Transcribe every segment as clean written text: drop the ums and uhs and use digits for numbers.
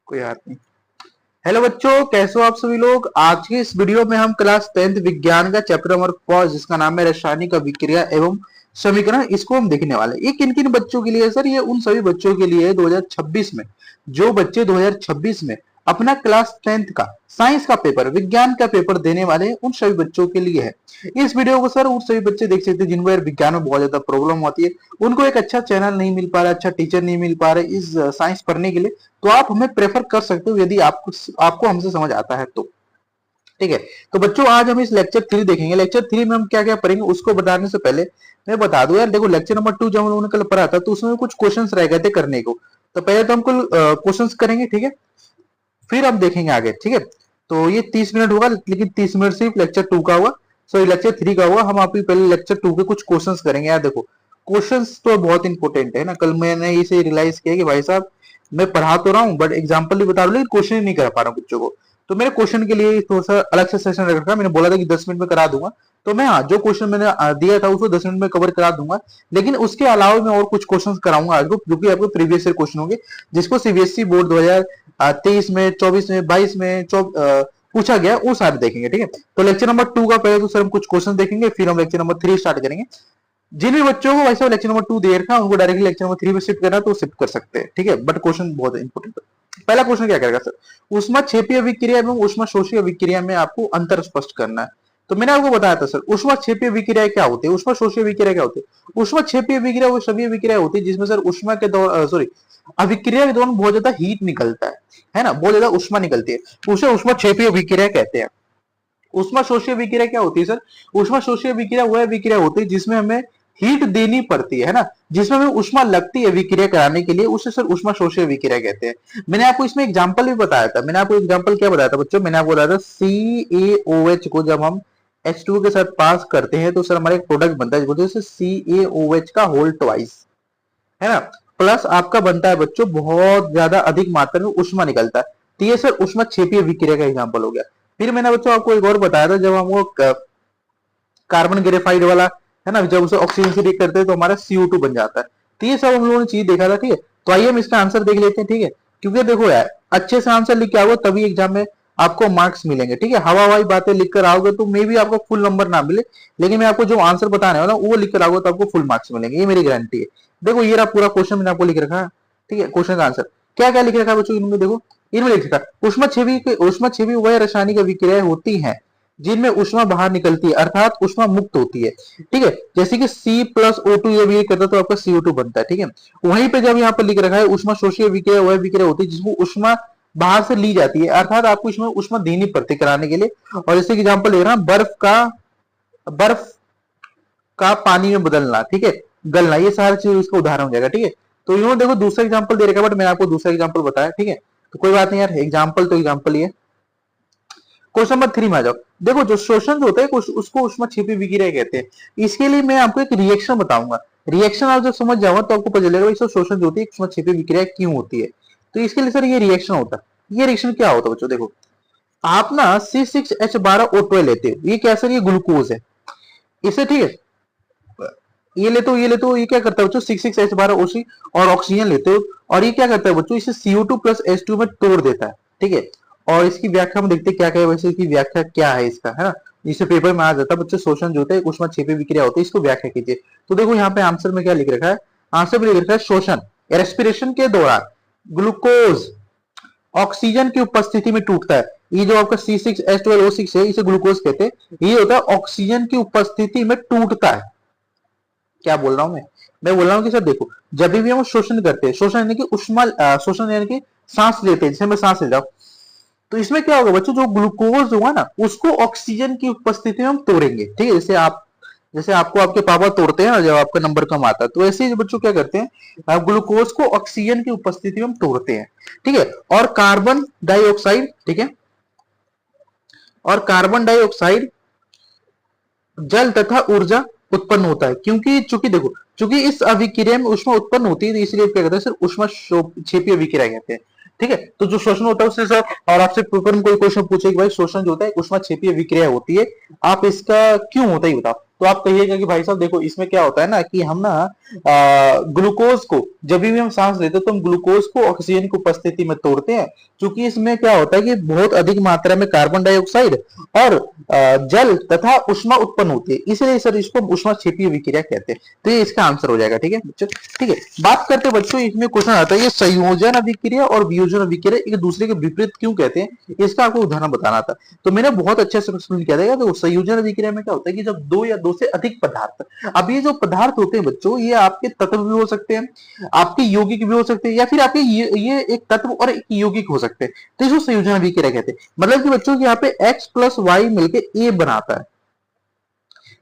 कोई बात नहीं। हेलो बच्चों, कैसे हो आप सभी लोग। आज के इस वीडियो में हम क्लास 10th विज्ञान का चैप्टर नंबर 4 जिसका नाम है रासायनिक अभिक्रिया एवं समीकरण, इसको हम देखने वाले हैं। ये किन किन बच्चों के लिए है सर? ये उन सभी बच्चों के लिए है 2026 में, जो बच्चे 2026 में अपना क्लास 10th का साइंस का पेपर, विज्ञान का पेपर देने वाले हैं, उन सभी बच्चों के लिए है। इस वीडियो को सर उन सभी बच्चे देख सकते हैं जिनको यार विज्ञान में बहुत ज्यादा प्रॉब्लम होती है, उनको एक अच्छा चैनल नहीं मिल पा रहा, अच्छा टीचर नहीं मिल पा रहा इस साइंस पढ़ने के लिए, तो आप हमें प्रेफर कर सकते हो यदि आपको हमसे समझ आता है तो। ठीक है, तो बच्चों आज हम इस लेक्चर 3 देखेंगे। लेक्चर 3 में हम क्या क्या पढ़ेंगे उसको बताने से पहले मैं बता दूं यार, देखो लेक्चर नंबर 2 जब हम लोगों ने कल पढ़ा था तो उसमें कुछ क्वेश्चंस रह गए थे करने को। तो पहले तो हम कुल क्वेश्चंस करेंगे, ठीक है, फिर हम देखेंगे आगे। ठीक है, तो ये 30 मिनट होगा, लेकिन 30 मिनट सिर्फ लेक्चर 2 का हुआ, सॉरी लेक्चर 3 का हुआ। हम आपकी पहले लेक्चर 2 के कुछ क्वेश्चंस करेंगे। यार देखो, क्वेश्चंस तो बहुत इंपॉर्टेंट है ना। कल मैंने इसे रियलाइज किया कि भाई साहब मैं पढ़ा तो रहा हूँ बट एग्जाम्पल भी बता रहा हूँ, लेकिन क्वेश्चन ही नहीं कर पा रहा हूँ बच्चों को। तो मेरे क्वेश्चन के लिए थोड़ा सा अलग से सेशन रखा। मैंने बोला था कि 10 मिनट में करा दूंगा, तो मैं हाँ जो क्वेश्चन मैंने दिया था उसको 10 मिनट में कवर करा दूंगा, लेकिन उसके अलावा मैं और कुछ क्वेश्चन कराऊंगा आज को, जो कि आपको प्रीवियस ईयर क्वेश्चन होंगे, जिसको सीबीएसई बोर्ड 2023 में, 24 में, 22 में पूछा गया, वो सारे देखेंगे। ठीक है, तो लेक्चर नंबर 2 का पहले तो सर हम कुछ क्वेश्चन देखेंगे, फिर हम लेक्चर नंबर 3 स्टार्ट करेंगे। जिन भी बच्चों को वैसे लेक्चर नंबर 2 दे रखा है उनको डायरेक्टली लेक्चर नंबर 3 में शिफ्ट करना तो शिफ्ट कर सकते हैं। ठीक है, बट क्वेश्चन बहुत इंपॉर्टेंट है। पहला क्वेश्चन क्या करेगा सर? ऊष्मा क्षेपीय अभिक्रिया एवं ऊष्मा शोषी अभिक्रिया में आपको अंतर स्पष्ट करना है। तो मैंने आपको बताया था सर, ऊष्मा क्षेपीय अभिक्रिया क्या होती है, ऊष्मा शोषी अभिक्रिया क्या होती है। ऊष्मा क्षेपीय अभिक्रिया वो सभी अभिक्रिया होती है जिसमें सर ऊष्मा के दौरान सॉरी अभिक्रिया के दौरान बहुत ज्यादा हीट निकलता है ना, बहुत ज्यादा ऊष्मा निकलती है, उसे ऊष्मा क्षेपीय अभिक्रिया कहते हैं। ऊष्मा शोषी अभिक्रिया क्या होती है सर? ऊष्मा शोषी अभिक्रिया वह अभिक्रिया होती है जिसमें हमें हीट देनी पड़ती है ना, जिसमें हमें ऊष्मा लगती है अभिक्रिया कराने के लिए, उसे सर ऊष्मा शोषी अभिक्रिया कहते हैं। मैंने आपको इसमें एग्जांपल भी बताया था। मैंने आपको एग्जांपल क्या बताया था बच्चों? मैंने आपको बताया था CaOH को जब हम H2 के साथ पास करते हैं तो सर हमारा एक प्रोडक्ट बनता है जिसे CaOH का होल ट्वाइस, है ना, प्लस आपका बनता है बच्चों बहुत ज्यादा अधिक मात्रा में ऊष्मा निकलता है। तो ये सर ऊष्मा क्षेपीय अभिक्रिया का एग्जांपल हो गया। फिर मैंने बच्चों आपको एक और बताया था, जब हम वो कार्बन ग्रेफाइड वाला, है ना, जब उसे ऑक्सीजन से रिएक्ट करते हैं तो हमारा CO2 बन जाता है। तो ये सब हम लोगों ने चीज देखा था। ठीक है, तो आइए हम इसका आंसर देख लेते हैं। ठीक है, क्योंकि देखो यार, अच्छे से आंसर लिख के आओगे तभी एग्जाम में आपको मार्क्स मिलेंगे। ठीक है, हवा हवाई बातें लिख कर आओगे तो मे भी आपको फुल नंबर ना मिले, लेकिन मैं आपको जो आंसर बताने वाला हूँ वो लिख कर आओगे तो आपको फुल मार्क्स मिलेंगे, ये मेरी गारंटी है। देखो ये रहा पूरा क्वेश्चन मैंने आपको लिख रखा है। ठीक है, क्वेश्चन का आंसर क्या क्या लिख रखा है बच्चों इनमें? देखो इनमें लिख रखा है ऊष्मा छवि वह रासायनिक अभिक्रियाएं होती हैं जिनमें ऊष्मा बाहर निकलती है, अर्थात ऊष्मा मुक्त होती है। ठीक है, जैसे कि C+O2 जब ये करता है तो आपका CO2 बनता है। ठीक है, वहीं पे जब यहाँ पर लिख रखा है ऊष्मा शोषी अभिक्रिया वह अभिक्रिया होती है जिसमें ऊष्मा बाहर से ली जाती है, अर्थात आपको इसमें ऊष्मा देनी पड़ती है कराने के लिए। और जैसे एग्जाम्पल ले रहा हूं, बर्फ का पानी में बदलना, ठीक है, गलना, ये सारी चीज इसका उदाहरण हो जाएगा। ठीक है, तो इन्होंने देखो दूसरा एग्जाम्पल दे रखा है, बट मैंने आपको दूसरा एग्जाम्पल बताया। ठीक है, तो कोई बात नहीं यार, एग्जाम्पल तो एग्जाम्पल ही है। क्वेश्चन नंबर 3 में आ जाओ। देखो जो शोषण होता है उसको ऊष्मा छिपी विकिरण कहते हैं। इसके लिए मैं आपको एक रिएक्शन बताऊंगा। रिएक्शन आप जब समझ जाओगे तो आपको पता चलेगा इसको शोषण जो होती है ऊष्मा छिपी विक्रिया क्यों होती है। तो इसके लिए सर ये रिएक्शन होता है। ये रिएक्शन क्या होता है बच्चों? देखो आप ना C6H12O12 लेते हो, ये क्या सर? ये ग्लूकोज है इसे। ठीक है, ये लेते हो, ये लेते हो, ये क्या करता है बच्चों? 6,6H12O3 और ऑक्सीजन लेते हो, और ये क्या करता है बच्चों? इसे CO2 प्लस H2 में तोड़ देता है। ठीक है, और इसकी व्याख्या हम देखते हैं क्या क्या है। वैसे इसकी व्याख्या क्या है इसका, है ना, इसे पेपर में आ जाता है बच्चों। शोषण जो होता है ऊष्मा छिपी विक्रिया होती है, इसको व्याख्या कीजिए। तो देखो यहाँ पे आंसर में क्या लिख रखा है? आंसर में लिख रखा है शोषण रेस्पिरेशन के दौरान ग्लूकोज ऑक्सीजन की उपस्थिति में टूटता है। ये जो आपका C6H12O6 है इसे ग्लूकोज कहते हैं। ये होता है ऑक्सीजन की उपस्थिति में टूटता है। क्या बोल रहा हूं मैं बोल रहा हूं कि सर देखो, जब भी हम शोषण करते हैं, शोषण यानी कि उष्मा शोषण यानी कि सांस लेते हैं, जैसे मैं सांस ले जाऊं, तो इसमें क्या होगा बच्चों? जो ग्लूकोज होगा ना उसको ऑक्सीजन की उपस्थिति में हम तोड़ेंगे। ठीक है, जैसे आपको आपके पापा तोड़ते हैं ना जब आपका नंबर कम आता है, तो ऐसे ही बच्चों क्या करते हैं, ग्लूकोज को ऑक्सीजन की उपस्थिति में हम तोड़ते हैं। ठीक है, और कार्बन डाइऑक्साइड, ठीक है, और कार्बन डाइऑक्साइड जल तथा ऊर्जा उत्पन्न होता है। क्योंकि चूंकि देखो, चूंकि इस अभिक्रिया में ऊष्मा उत्पन्न होती है, तो इसलिए क्या कहते हैं सर? ऊष्मा क्षेपी अभिक्रिया कहते हैं। ठीक है, तो जो शोषण होता है उससे सर, और आपसे पेपर में कोई क्वेश्चन पूछे कि भाई शोषण जो होता है ऊष्मा क्षेपी अभिक्रिया होती है, आप इसका क्यों होता है बताओ। तो आप कहिएगा कि भाई साहब देखो इसमें क्या होता है ना कि हम ना ग्लूकोज को जब भी हम सांस लेते हैं तो हम ग्लूकोज को ऑक्सीजन की उपस्थिति में तोड़ते हैं, क्योंकि इसमें क्या होता है कि बहुत अधिक मात्रा में कार्बन डाइऑक्साइड और जल तथा उष्मा उत्पन्न होती है, इसलिए सर इसको उष्मा क्षेपीय विक्रिया कहते हैं। तो ये इसका आंसर हो जाएगा। ठीक है बच्चों, ठीक है। बात करते हैं बच्चों, इसमें क्वेश्चन आता है ये संयोजन अभिक्रिया और वियोजन अभिक्रिया एक दूसरे के विपरीत क्यों कहते हैं, इसका आपको उदाहरण बताना था। तो मैंने बहुत अच्छे से एक्सप्लेन किया था। तो संयोजन अभिक्रिया में क्या होता है कि जब दो या दो से अधिक पदार्थ, अब ये जो पदार्थ होते हैं बच्चों ये आपके तत्व भी हो सकते हैं, आपके यौगिक भी हो सकते हैं, या फिर आपके ये एक तत्व और एक यौगिक हो सकते हैं। तो इसको संयोजन अभिक्रिया कहते हैं। मतलब कि बच्चों यहाँ पे x प्लस वाई मिलकर a बनाता है,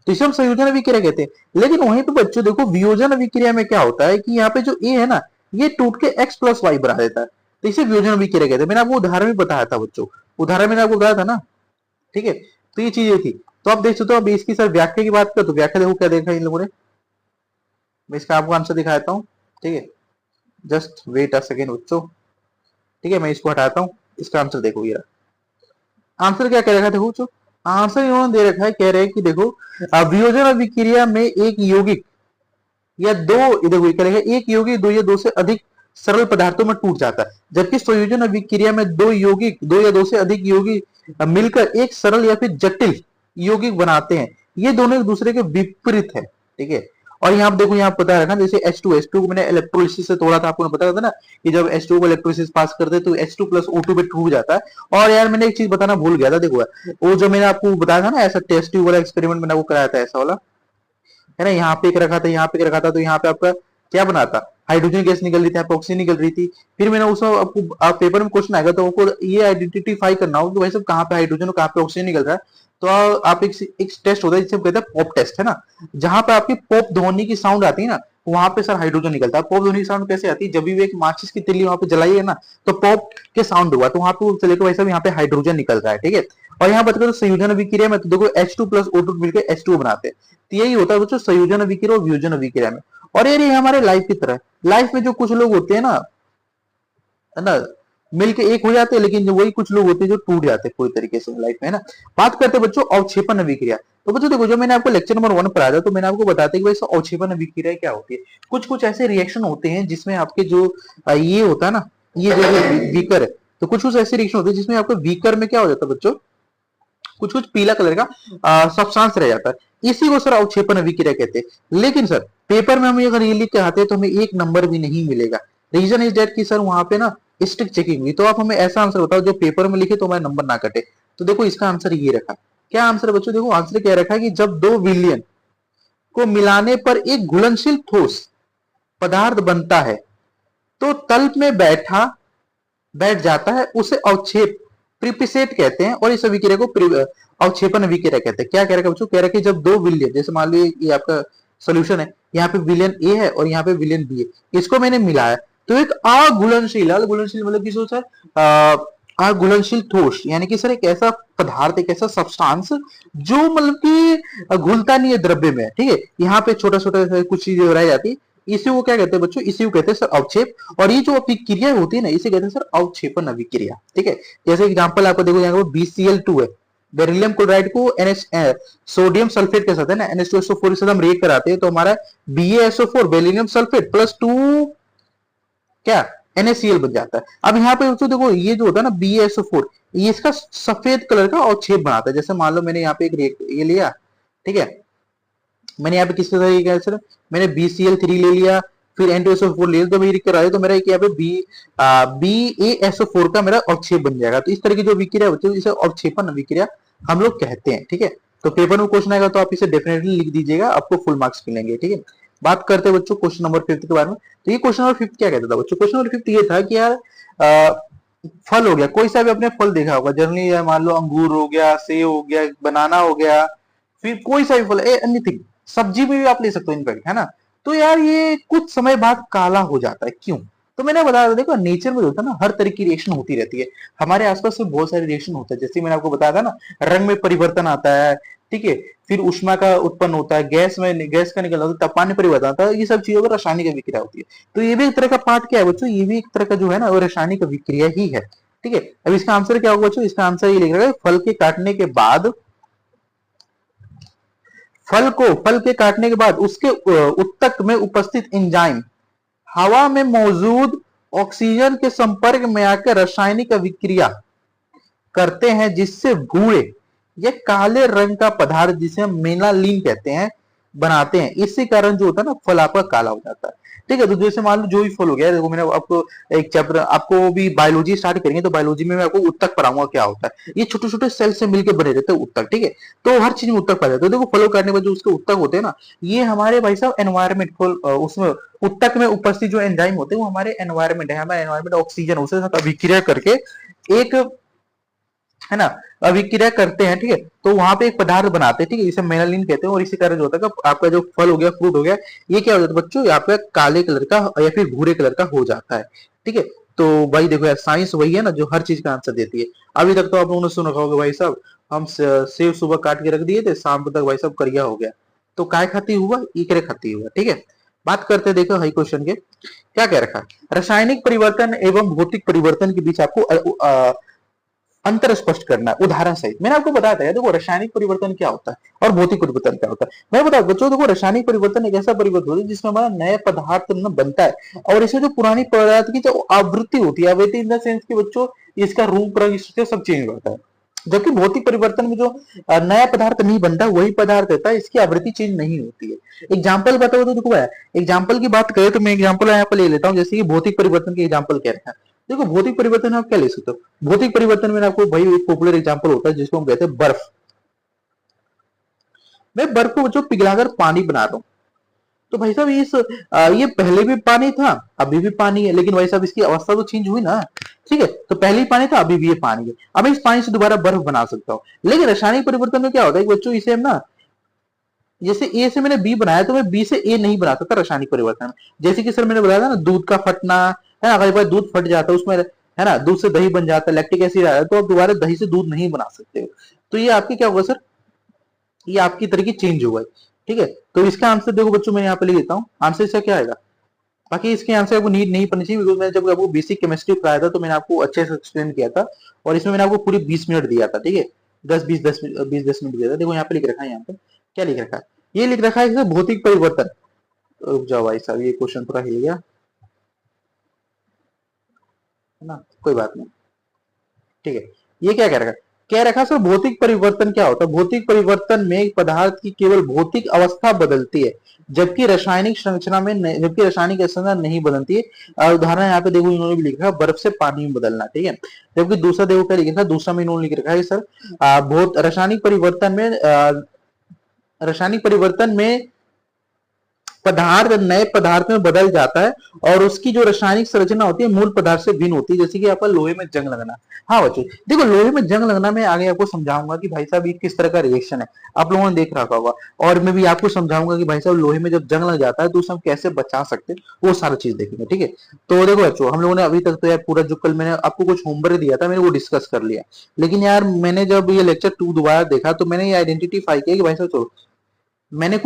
तो इसे हम संयोजन अभिक्रिया कहते हैं। लेकिन वहीं पे बच्चों देखो वियोजन अभिक्रिया में क्या होता है कि यहाँ पे जो a है ना ये टूट के x प्लस वाई बना देता है, तो इसे वियोजन अभिक्रिया कहते हैं। मैंने आपको उदाहरण भी बताया था बच्चों, उदाहरण मैंने आपको बताया था ना। ठीक है, तो ये चीजें थी। तो आप देख सकते हो। अब इसकी सर व्याख्या की बात करें तो व्याख्या देखो क्या देखा इन लोगों ने, मैं इसका आपको आंसर दिखाता हूँ। ठीक है, जस्ट वेट अ सेकेंड बच्चों। ठीक है, मैं इसको हटाता हूँ। इसका आंसर देखो, ये आंसर क्या कह रखा है देखो बच्चों, आंसर इन्होंने दे रखा है, कह रहे हैं कि देखो वियोजन अभिक्रिया में एक यौगिक या दो, देखो कह रहे हैं एक यौगिक दो या दो से अधिक सरल पदार्थों में टूट जाता है, जबकि संयोजन अभिक्रिया में दो यौगिक दो या दो से अधिक यौगिक मिलकर एक सरल या फिर जटिल यौगिक बनाते हैं। ये दोनों एक दूसरे के विपरीत है। ठीक है, और यहाँ पे देखो, यहाँ पता है ना जैसे H2 को मैंने इलेक्ट्रोलिसिस से तोड़ा था, आपको पता था ना कि जब H2 को इलेक्ट्रोलिसिस पास करते तो H2 प्लस O2 पे टूट जाता है। और यार मैंने एक चीज बताना भूल गया था, देखो वो जो मैंने आपको बताया था ना ऐसा टेस्ट ट्यूब वाला एक्सपेरिमेंट मैंने आपको कराया था ऐसा वाला, है ना, यहाँ पे एक रखा था, यहाँ पे एक रखा था, तो यहाँ पे आपका क्या बना था, हाइड्रोजन गैस निकल रही थी, यहाँ पे ऑक्सीजन निकल रही थी। फिर मैंने उसको आपको पेपर में क्वेश्चन आएगा तो आपको ये आइडेंटिफाई करना होगा कि भाई सब कहाँ पे हाइड्रोजन और कहाँ पे ऑक्सीजन निकल रहा है। तो आप एक टेस्ट होता है जिसे हम कहते हैं पॉप टेस्ट, है ना, जहां पे आपकी पॉप ध्वनि की साउंड आती है ना, वहां पे सर हाइड्रोजन निकलता है। पॉप ध्वनि की साउंड कैसे आती है, जब भी एक माचिस की तिल्ली वहां पे जलाई है ना तो पॉप के साउंड हुआ, तो वहां पे चले तो वैसे यहाँ पे हाइड्रोजन निकल रहा है। ठीक है, और यहाँ बता दो संयोजन अभिक्रिया में तो देखो H2 प्लस O2 मिलकर H2 बनाते हैं। तो यही होता है बच्चों संयोजन अभिक्रिया और वियोजन अभिक्रिया में। और ये हमारे लाइफ की तरह, लाइफ में जो कुछ लोग होते हैं ना, है ना, मिलके एक हो जाते हैं, लेकिन वही कुछ लोग होते हैं जो टूट जाते हैं पूरी तरीके से लाइफ में, है ना। बात करते हैं बच्चों अवक्षेपण अभिक्रिया। तो बच्चों देखो जो मैंने आपको लेक्चर नंबर 1 पढ़ाया था तो मैंने आपको बताया था कि भाई अवक्षेपण अभिक्रिया क्या होती है। कुछ कुछ ऐसे रिएक्शन होते हैं जिसमें आपके जो ये होता है ना, ये जो वीकर है, तो कुछ कुछ ऐसे रिएक्शन होते हैं जिसमें आपको वीकर में क्या हो जाता है बच्चों, कुछ कुछ पीला कलर का सब्सटेंस रह जाता है, इसी को सर अवक्षेपण अभिक्रिया कहते हैं। लेकिन सर पेपर में हम अगर ये लिख के आते हैं तो हमें एक नंबर भी नहीं मिलेगा। रीजन इज डेट कि सर वहां पे ना स्ट्रिक्ट चेकिंग हुई। तो आप हमें ऐसा आंसर बताओ जो पेपर में लिखे तो हमारा नंबर ना कटे। तो देखो इसका आंसर ये रखा, क्या आंसर है बच्चों, देखो आंसर क्या रखा है कि जब दो विलयन को मिलाने पर एक घुलनशील ठोस पदार्थ बनता है तो तल में बैठ जाता है, उसे अवक्षेप प्रिपिसेट कहते हैं, और इस अभिक्रिया को अवक्षेपण अभिक्रिया कहते हैं। क्या कह रहा है बच्चों, कह रहा है कि जब दो विलयन, जैसे मान लो ये आपका सोल्यूशन है, यहाँ पे विलयन ए है और यहाँ पे विलयन बी है, इसको मैंने मिलाया तो एक अघुलनशील, अघुलनशील मतलब किसको सर, अघुलनशील ठोस, यानी कि सर एक ऐसा पदार्थ, एक ऐसा सब्सटेंस जो मतलब कि घुलता नहीं है द्रव्य में। ठीक है, यहाँ पे छोटा छोटा कुछ चीजें रह जाती है, इसी को क्या कहते हैं बच्चों, इसी को कहते हैं सर अवक्षेप। और ये जो अभिक्रिया होती है ना इसे कहते हैं सर अवक्षेपण अभिक्रिया। ठीक है, जैसे एग्जांपल आपको देखो यहाँ BCl2 है, बेरिलियम क्लोराइड को सोडियम सल्फेट के साथ, है ना, NH2SO4 के साथ हम रिएक्ट कराते हैं तो हमारा BaSO4 बेरिलियम सल्फेट प्लस 2 क्या NaCl बन जाता है। अब यहाँ पे तो देखो ये जो होता है ना BaSO4, ये इसका सफेद कलर का अवक्षेप बनाता है। जैसे मान लो मैंने यहाँ पे एक ये लिया, ठीक है, मैंने यहाँ पे किसके साथ क्या सर, मैंने BCl3 ले लिया, फिर N2SO4 ले लिया, तो मेरी क्या तो मेरा यहाँ पे BaSO4 का मेरा अवक्षेप बन जाएगा। तो इस तरह की जो विक्रिया होती है इसे अवक्षेपण विक्रिया हम लोग कहते हैं। ठीक है, तो पेपर में क्वेश्चन आएगा तो आप इसे डेफिनेटली लिख दीजिएगा, आपको फुल मार्क्स मिलेंगे। ठीक है, बात करते हैं बच्चों क्वेश्चन नंबर 5 के बारे में। तो ये क्वेश्चन नंबर 5 क्या कहता था बच्चों, क्वेश्चन नंबर 5 ये था कि यार फल हो गया, कोई सा भी आपने फल देखा होगा जनरली, मान लो अंगूर हो गया, सेब हो गया, बनाना हो गया, फिर कोई सा भी फल, एनीथिंग, सब्जी में भी आप ले सकते हो इनफैक्ट, है ना। तो यार ये कुछ समय बाद काला हो जाता है, क्यों? तो मैंने बताया था देखो नेचर में होता है ना हर तरह की रिएक्शन होती रहती है, हमारे आसपास में बहुत सारे रिएक्शन होता है। जैसे मैंने आपको बताया था ना, रंग में परिवर्तन आता है, ठीक है, फिर उष्मा का उत्पन्न होता है, गैस का निकलना होता है, तापमान में परिवर्तन आता है, ये सब चीजों पर रासायनिक अभिक्रिया होती है। तो ये भी एक तरह का पार्ट क्या है बच्चों, ये भी एक तरह का जो है ना वो रासायनिक अभिक्रिया ही है। ठीक है, अब इसका आंसर क्या होगा बच्चों, इसका आंसर ये लिख रहा है फल के काटने के बाद फल के काटने के बाद उसके उत्तक में उपस्थित एंजाइम हवा में मौजूद ऑक्सीजन के संपर्क में आकर रासायनिक अभिक्रिया करते हैं, जिससे भूरे या काले रंग का पदार्थ जिसे हम मेलानिन कहते हैं बनाते हैं। इसी कारण जो होता है ना, फल आपका काला हो जाता है। ठीक है, तो जैसे मान लो जो भी फल हो गया, देखो मैंने आपको एक चैप्टर, आपको भी बायोलॉजी स्टार्ट करेंगे तो बायोलॉजी में मैं आपको उत्तक पढ़ाऊंगा क्या होता है। ये छोटे छोटे सेल से मिलकर बने रहते हैं उत्तक। ठीक है, तो हर चीज में उत्तक पाया जाता है। देखो फलों काटने पर जो उसके उत्तक होते हैं ना, ये हमारे भाई साहब एनवायरमेंट फल उसमें उत्तक में उपस्थित जो एंजाइम होते हैं वो हमारे एनवायरमेंट है, हमारे एनवायरमेंट ऑक्सीजन उसके साथ अभिक्रिया करके एक, है ना, अभिक्रिया करते हैं। ठीक है, तो वहां पे एक पदार्थ बनाते हैं। ठीक है, इसे मेलानिन कहते हैं। और इसी कारण जो होता है कि आपका जो फल हो गया, फ्रूट हो गया, ये क्या हो जाता है बच्चों, आपका काले कलर का या फिर भूरे कलर का हो जाता है। ठीक है, तो भाई देखो यार, साइंस वही है ना जो हर चीज का आंसर देती है। अभी तक तो आप लोगों ने सुना होगा भाई साहब, हम सेब सुबह काट के रख दिए थे, शाम तक भाई साहब करिया हो गया। तो काय खाती हुआ, इकरे खाती हुआ। ठीक है, बात करते हैं, देखो हाई क्वेश्चन के क्या कह रखा है। रासायनिक परिवर्तन एवं भौतिक परिवर्तन के बीच आपको अंतर स्पष्ट करना है उदाहरण सहित। मैंने आपको बताया था, देखो रासायनिक परिवर्तन क्या होता है और भौतिक परिवर्तन क्या होता है। मैं बता बच्चों, देखो रासायनिक परिवर्तन एक ऐसा परिवर्तन होता है जिसमें हमारा नया पदार्थ बनता है और इसमें जो पुरानी पदार्थ की जो आवृत्ति होती है, आवृत्ति इन द सेंस की बच्चों इसका रूप रंग सब चेंज होता है। जबकि भौतिक परिवर्तन में जो नया पदार्थ नहीं बनता वही पदार्थ रहता है, इसकी आवृत्ति चेंज नहीं होती है। एग्जाम्पल बताओ तो देखो, एग्जाम्पल की बात करें तो मैं एग्जाम्पल यहाँ पर ले लेता हूँ, जैसे कि भौतिक परिवर्तन के एग्जाम्पल क्या रखा है। देखो भौतिक परिवर्तन आप क्या ले सकते हो, भौतिक परिवर्तन में आपको भाई एक पॉपुलर एग्जांपल होता है जिसको हम कहते हैं बर्फ। मैं बर्फ को जो पिघलाकर पानी बना रहा हूं, तो भाई साहब ये पहले भी पानी था, अभी भी पानी है, लेकिन भाई साहब इसकी अवस्था तो चेंज हुई ना। ठीक है, तो पहले ही पानी था, अभी भी ये पानी है। अब इस पानी से दोबारा बर्फ बना सकता हूं। लेकिन रासायनिक परिवर्तन में क्या होता है कि बच्चों, इसे हम ना, जैसे ए से मैंने बी बनाया तो मैं बी से ए नहीं बना सकता रासायनिक परिवर्तन में। जैसे कि सर मैंने बताया था ना, दूध का फटना, है ना, कई बार दूध फट जाता है उसमें, है ना, दूध से दही बन जाता है, लैक्टिक एसिड आ रहा है, तो आप दोबारा दही से दूध नहीं बना सकते हो। तो ये आपकी क्या होगा सर, ये आपकी तरीके चेंज होगा। ठीक है, तो इसका आंसर देखो बच्चों, मैं यहाँ पे लिख देता हूँ, आंसर इसका क्या आएगा। बाकी इसके आंसर आपको नीड नहीं पड़नी चाहिए, बिकॉज मैंने जब आपको बेसिक केमिस्ट्री पढ़ाया था तो मैंने आपको अच्छे से एक्सप्लेन किया था और इसमें मैंने आपको पूरी 20 मिनट दिया था। ठीक है, 10 20 10 मिनट दिया था। देखो यहाँ पे लिख रखा है, यहाँ पे क्या लिख रखा है, ये लिख रखा है भौतिक परिवर्तन। रुक जाओ भाई साहब, ये क्वेश्चन थोड़ा हिल गया, है ना, कोई बात नहीं। ठीक है, ये क्या कह रखा है, कह रखा सर भौतिक परिवर्तन क्या होता है। भौतिक परिवर्तन में एक पदार्थ की केवल भौतिक अवस्था बदलती है, जबकि रासायनिक संरचना में जबकि रासायनिक संरचना नहीं बदलती है। उदाहरण यहाँ पे देखो, इन्होंने भी लिखा है बर्फ से पानी में बदलना। ठीक है, जबकि दूसरा देखो क्या लिखा है, दूसरा में इन्होंने लिख रखा है सर बहुत रासायनिक परिवर्तन में पदार्थ नए पदार्थ में बदल जाता है और उसकी जो रासायनिक संरचना होती है मूल पदार्थ से भिन्न होती है। जैसे कि आपका लोहे में जंग लगना। हाँ बच्चों, देखो लोहे में जंग लगना मैं आगे आपको समझाऊंगा कि भाई साहब ये किस तरह का रिएक्शन है, आप लोगों ने देख रखा होगा। और मैं भी आपको समझाऊंगा कि भाई साहब लोहे में जब जंग लग जाता है तो उसे हम कैसे बचा सकते हैं, वो सारा चीज देखेंगे। ठीक है, तो देखो बच्चों, हम लोगों ने अभी तक तो यार पूरा जो कल मैंने आपको कुछ होमवर्क दिया था मैंने वो डिस्कस कर लिया। लेकिन यार मैंने जब ये लेक्चर 2 दोबारा देखा तो मैंने ये आइडेंटिफाई किया कि भाई साहब चलो, मैंने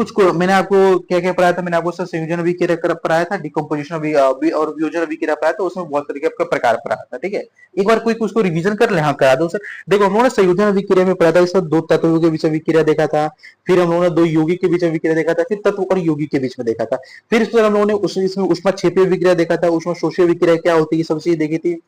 आपको क्या क्या पढ़ाया था। मैंने आपको सर संयोजन अभिक्रिया पढ़ाया था, डिकम्पोजिशन और वियोजन अभिक्रिया पढ़ाया था, उसमें बहुत तरीके का प्रकार पढ़ाया था। ठीक है, एक बार कोई उसको रिवीजन कर ले, हाँ करा दो सर। देखो हम लोगों ने संयोजन अभिक्रिया में पढ़ा था सर, दो तत्वों के बीच अभिक्रिया देखा था, फिर हम लोगों ने दो यौगिक के बीच अभिक्रिया देखा था, फिर तत्व और यौगिक के बीच में देखा था, फिर इस हम लोगों ने इसमें ऊष्मा क्षेपीय अभिक्रिया देखा था, ऊष्मा शोषी अभिक्रिया क्या होती है, सब चीज देखी थी।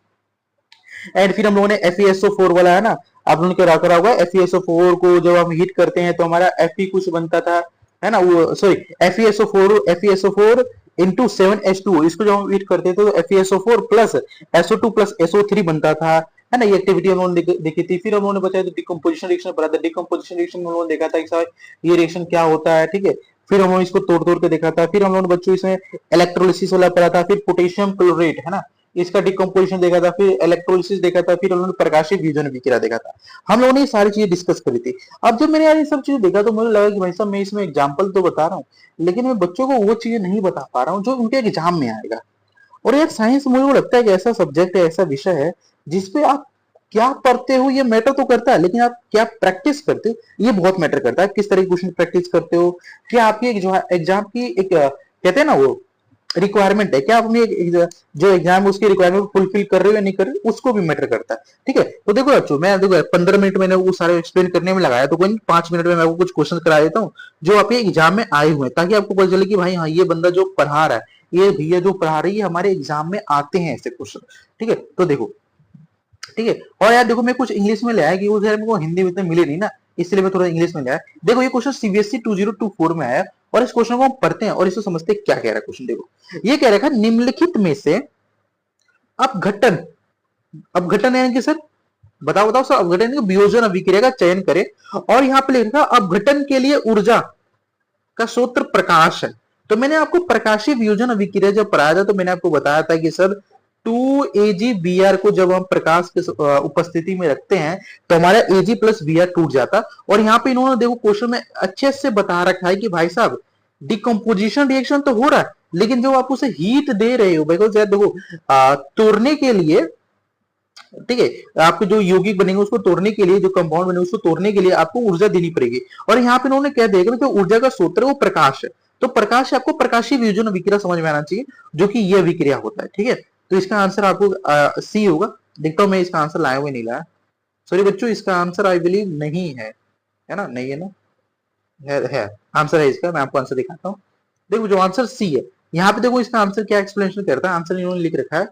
एंड फिर हम लोगों ने FeSO4 वाला, है ना, आप लोगों ने क्या करा होगा, FeSO4 को जब हम हीट करते हैं तो हमारा Fe कुछ बनता था, है ना, वो सॉरी FeSO4 इंटू 7H2, इसको जब हम हीट करते थे तो FeSO4 plus SO2 plus SO3 बनता था, है ना। ये एक्टिविटी हम लोगों ने देखी थी। फिर हम लोगों ने बताया तो डिकम्पोजिशन रिएक्शन पढ़ा था, डिकम्पोजिशन रिएक्शन में हम लोगों ने देखा था कि ये रिएक्शन क्या होता है। ठीक है, फिर हम लोगों ने इसको तोड़ तोड़ के देखा था। फिर हम लोगों ने बच्चों इसमें इलेक्ट्रोलिसिस वाला पढ़ा था, फिर पोटेशियम क्लोरेट, है ना, इसका डिकम्पोजिशन देखा था, फिर इलेक्ट्रोलिसिस देखा था, फिर उन्होंने प्रकाशीय वियोजन अभिक्रिया देखा था। हम लोगों ने ये सारी चीजें डिस्कस करी थी। अब जब मैंने यार ये सब चीजें देखा तो मुझे लगा कि भाई साहब मैं इसमें एग्जाम्पल तो बता रहा हूँ, लेकिन मैं बच्चों को वो चीजें नहीं बता पा रहा हूँ जो उनके एग्जाम में आएगा। और यार साइंस मुझे लगता है कि ऐसा सब्जेक्ट है, ऐसा विषय है जिसपे आप क्या पढ़ते हो ये मैटर तो करता है, लेकिन आप क्या प्रैक्टिस करते हो ये बहुत मैटर करता है। किस तरह की क्वेश्चन प्रैक्टिस करते हो, क्या आपकी एक जो एग्जाम की एक कहते हैं ना वो रिक्वायरमेंट है, क्या आप अपनी जो एग्जाम है उसकी रिक्वायरमेंट फुलफिल कर रहे हो या नहीं कर रहे हो, उसको भी मैटर करता है। ठीक है, तो देखो बच्चों, मैं देखो 15 मिनट मैंने वो सारे एक्सप्लेन करने में लगाया, तो कोई 5 मिनट में मैं आपको कुछ क्वेश्चन करा देता हूँ जो आपके एग्जाम में आए हुए हैं, ताकि आपको पता चले कि भाई हाँ ये बंदा जो पढ़ा रहा है, ये भैया जो पढ़ा रही है, हमारे एग्जाम में आते हैं ऐसे क्वेश्चन। ठीक है, तो देखो, ठीक है, और यार देखो मैं कुछ इंग्लिश में ले आया कि वो यार मेरे को हिंदी में इतने मिले नहीं ना, इसलिए मैं थोड़ा इंग्लिश में ले आया। देखो ये क्वेश्चन सीबीएसई 2024 में आया, और इस क्वेश्चन को हम पढ़ते हैं और इसको समझते हैं क्या कह रहा है क्वेश्चन। देखो ये कह रखा है, निम्नलिखित में से अपघटन, अपघटन यानी कि सर बताओ बताओ सर, अपघटन यानी कि वियोजन अभिक्रिया का चयन करें, और यहाँ पे लिखा अपघटन के लिए ऊर्जा का स्रोत प्रकाश है। तो मैंने आपको प्रकाशीय वियोजन अभिक्रिया जब पढ़ाया था, तो मैंने आपको बताया था कि सर 2Ag को जब हम प्रकाश के उपस्थिति में रखते हैं तो हमारा Ag प्लस Br टूट जाता। और यहाँ पे इन्होंने देखो क्वेश्चन में अच्छे से बता रखा है कि भाई साहब डिकम्पोजिशन रिएक्शन तो हो रहा है, लेकिन जो आप उसे हीट दे रहे हो, बिकॉज यार देखो तोड़ने के लिए, ठीक है, आपके जो यौगिक बनेंगे उसको तोड़ने के लिए, जो कंपाउंड बनेंगे उसको तोड़ने के लिए आपको ऊर्जा देनी पड़ेगी। और यहाँ पे इन्होंने क्या देखा कि ऊर्जा का स्रोत है वो प्रकाश है, तो प्रकाश आपको प्रकाशीय वियोजन अभिक्रिया समझ में आना चाहिए, जो कि ये अभिक्रिया होता है। ठीक है, तो इसका आंसर आपको सी होगा। देखता हूं मैं इसका आंसर लाया हुआ नहीं लाया, सॉरी बच्चों, इसका आंसर आई बिलीव नहीं है ना, नहीं है ना, है आंसर है इसका, मैं आपको आंसर दिखाता हूँ। देखो जो आंसर सी है, यहाँ पे देखो इसका आंसर क्या एक्सप्लेनेशन करता है, आंसर इन्होंने लिख रखा है,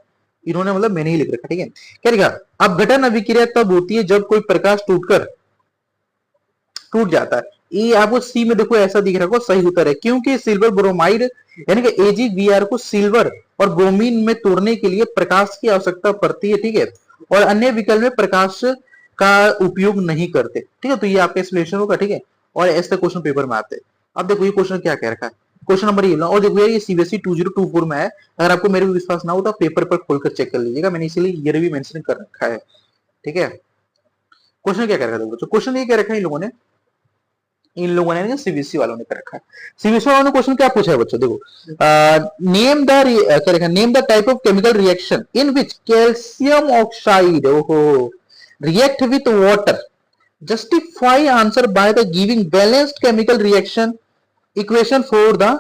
इन्होंने मतलब मैंने ही लिख रखा। ठीक है, क्या लिखा, अपघटन अभिक्रिया तब होती है जब कोई प्रकाश टूट जाता है। ये आपको सी में देखो ऐसा दिख रहा है, सही उत्तर है, क्योंकि सिल्वर ब्रोमाइड यानी कि AgBr को सिल्वर और ब्रोमीन में तोड़ने के लिए प्रकाश की आवश्यकता पड़ती है। ठीक है, और अन्य विकल्प में प्रकाश का उपयोग नहीं करते। ठीक है, तो ये आपका एक्सप्लेनेशन होगा। ठीक है, और ऐसे क्वेश्चन पेपर में आते हैं। अब देखो ये क्वेश्चन क्या कह रखा है, क्वेश्चन नंबर ये, और देखो ये सीबीएसई 2024 में है, अगर आपको मेरे को विश्वास ना हो तो पेपर पर खोलकर चेक कर लीजिएगा, मैंने इसीलिए ईयर भी मेंशन कर रखा है। ठीक है, क्वेश्चन क्या कह रखा है, क्वेश्चन ये कह रखा है इन लोगों ने सीबीएसई वालों ने कर रखा है। सीबीएसई वालों ने क्वेश्चन क्या पूछा है बच्चों, देखो नेम द क्या लिखा, name the type of chemical reaction in which calcium oxide react with water, justify answer by the giving balanced chemical reaction equation for the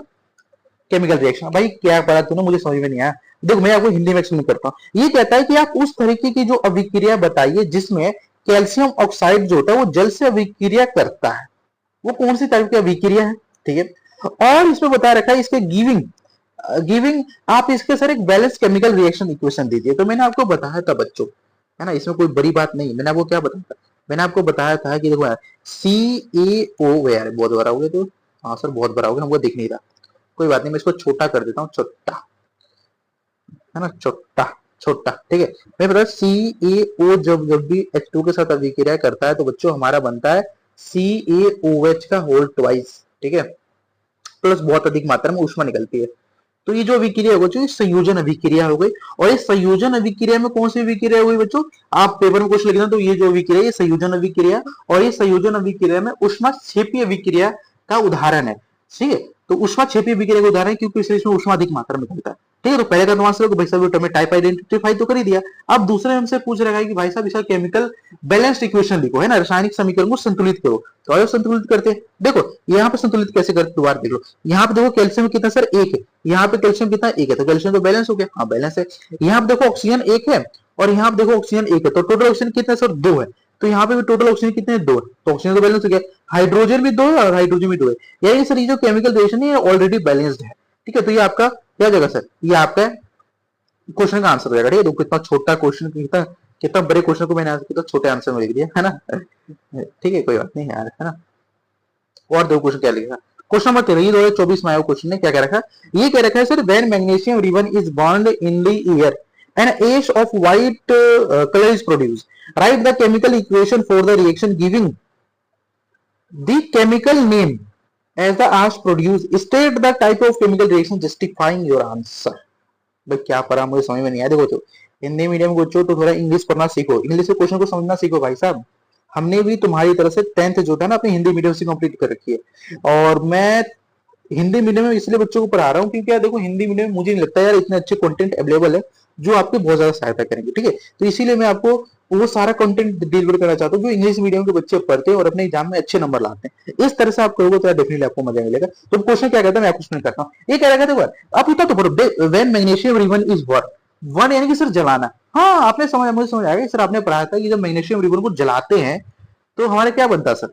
chemical reaction. भाई क्या पढ़ा तूने, मुझे समझ में नहीं आया। देखो मैं आपको हिंदी में एक्सप्लेन करता हूँ। ये कहता है कि आप उस तरीके की जो अभिक्रिया बताइए जिसमें कैल्शियम ऑक्साइड जो होता है वो जल से अभिक्रिया करता है, वो कौन सी टाइप की अभिक्रिया है। ठीक है, और इसमें बता रखा है इसके गिविंग आप इसके सर एक बैलेंस केमिकल रिएक्शन इक्वेशन दीजिए। तो मैंने आपको बताया था बच्चों, है ना, इसमें कोई बड़ी बात नहीं। मैंने आपको क्या बताया था, मैंने आपको बताया था कि देखो CaO यार बहुत बड़ा हो गया, तो हाँ सर बहुत बड़ा हो गया, हमको दिख नहीं रहा, कोई बात नहीं, मैं इसको छोटा कर देता हूँ, छोटा है ना, छोटा छोटा। ठीक है, मैं बता CaO जब भी H2 के साथ अभिक्रिया करता है तो बच्चों हमारा बनता है CaOH का होल ट्वाइस। ठीक है, प्लस बहुत अधिक मात्रा में ऊष्मा निकलती है। तो ये जो अभिक्रिया होगी बच्चों, संयोजन अभिक्रिया हो गई। और इस संयोजन अभिक्रिया में कौन सी अभिक्रिया हुई बच्चों, आप पेपर में कुछ लिखना, तो ये जो अभिक्रिया ये संयोजन अभिक्रिया, और ये संयोजन अभिक्रिया में ऊष्मा क्षेपी अभिक्रिया का उदाहरण है। ठीक है, तो ऊष्मा क्षेपी अभिक्रिया का उदाहरण है क्योंकि इसमें ऊष्मा अधिक मात्रा में निकलता है। ठीक है, तो पहले का तो आंसर भाई साहब टर्म टाइप आइडेंटिफाई तो कर ही दिया। अब दूसरे हमसे पूछ रहा है कि भाई साहब इसका केमिकल बैलेंस्ड इक्वेशन लिखो, है ना, रासायनिक समीकरण को संतुलित करो। तो आइए संतुलित करते हैं। देखो यहाँ पे संतुलित कैसे करते, दोबारा देख लो, यहाँ पे देखो कैल्शियम कितना सर 1 है, यहाँ पे कैल्शियम कितना 1 है, तो कैल्शियम तो बैलेंस हो गया, हाँ बैलेंस है। यहाँ पे देखो ऑक्सीजन 1 है और यहाँ पे देखो ऑक्सीजन 1 है, तो टोटल ऑक्सीजन कितना सर 2 है, तो यहाँ पे भी टोटल ऑक्सीजन कितने 2 है, तो ऑक्सीजन तो बैलेंस हो गया। हाइड्रोजन भी 2 है और हाइड्रोजन भी 2 है, यानी सर ये जो केमिकल रिएक्शन है ऑलरेडी बैलेंस्ड है। ठीक है, तो ये आपका क्या जगह सर, ये आपका क्वेश्चन का आंसर हो जाएगा। ठीक है, तो कितना छोटा क्वेश्चन, कितना कितना बड़े क्वेश्चन को मैंने कितना छोटे आंसर में लिख दिया, है ना। ठीक है, कोई बात नहीं यार, है ना। और दो क्वेश्चन क्या लिखा, क्वेश्चन नंबर 13 2024 में आया क्वेश्चन ने क्या कह रखा है, ये कह रखा है sir when magnesium ribbon is burned in the air and ash of white colour is produce, right the chemical equation for the reaction giving the chemical name as the ash produce, state the type of chemical reaction justifying your answer. भाई क्या पढ़ा मुझे समझ में नहीं आया। देखो तो हिंदी मीडियम को तो थोड़ा इंग्लिश पढ़ना सीखो, इंग्लिश के क्वेश्चन को समझना सीखो भाई साहब। हमने भी तुम्हारी तरह से 10th जो था ना अपनी हिंदी मीडियम से कंप्लीट कर रखी है, और मैं हिंदी मीडियम में इसलिए बच्चों को पढ़ा रहा हूँ क्योंकि यार देखो हिंदी मीडियम में मुझे नहीं लगता यार इतने अच्छे कंटेंट अवेलेबल है जो आपकी बहुत ज्यादा सहायता करेंगे। ठीक है, तो इसीलिए मैं आपको वो सारा कंटेंट डिलीवर करना चाहता हूँ जो इंग्लिश मीडियम के बच्चे पढ़ते हैं और अपने एग्जाम में अच्छे नंबर लाते हैं। इस तरह से आप करोगे तो डेफिनेटली आपको मजा मिलेगा। तो क्वेश्चन क्या कहता है, मैं क्वेश्चन करता हूँ। ये कह रहा है, देखो आप इतना तो पढ़ो, when magnesium ribbon is work, one यानी कि सर जलाना। हाँ आपने समझ, मुझे समझ आएगा सर, आपने पढ़ा था कि जब मैग्नीशियम रिबन को जलाते हैं तो हमारे क्या बनता है सर।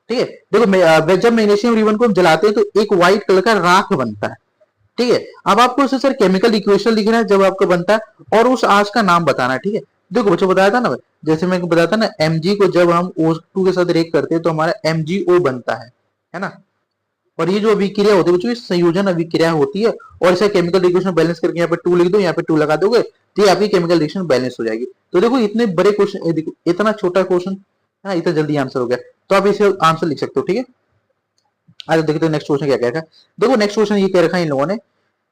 ठीक है, देखो जब मैग्नीशियम रिबन को हम जलाते हैं तो एक व्हाइट कलर का राख बनता है। ठीक है, अब आपको उसे सर केमिकल इक्वेशन लिखना है जब आपका बनता है, और उस आंच का नाम बताना है। ठीक है, देखो बच्चों बताया था ना, जैसे मैं बताया था ना, Mg को जब हम O2 के साथ रिएक्ट करते हैं तो हमारा MgO बनता है ना। और ये जो अभिक्रिया होती है बच्चों, ये संयोजन अभिक्रिया होती है, और इसे केमिकल रिएक्शन बैलेंस करके यहाँ पे 2 लिख दो, यहाँ पे 2 लगा दोगे तो ये आपकी केमिकल रिएक्शन बैलेंस हो जाएगी। तो देखो इतने बड़े क्वेश्चन, देखो इतना छोटा क्वेश्चन है ना, इतना जल्दी आंसर हो गया, तो आप इसे आंसर लिख सकते हो। ठीक है, आज देखते हैं नेक्स्ट क्वेश्चन क्या कह रखा है। देखो नेक्स्ट क्वेश्चन ये कह रखा है इन लोगों ने,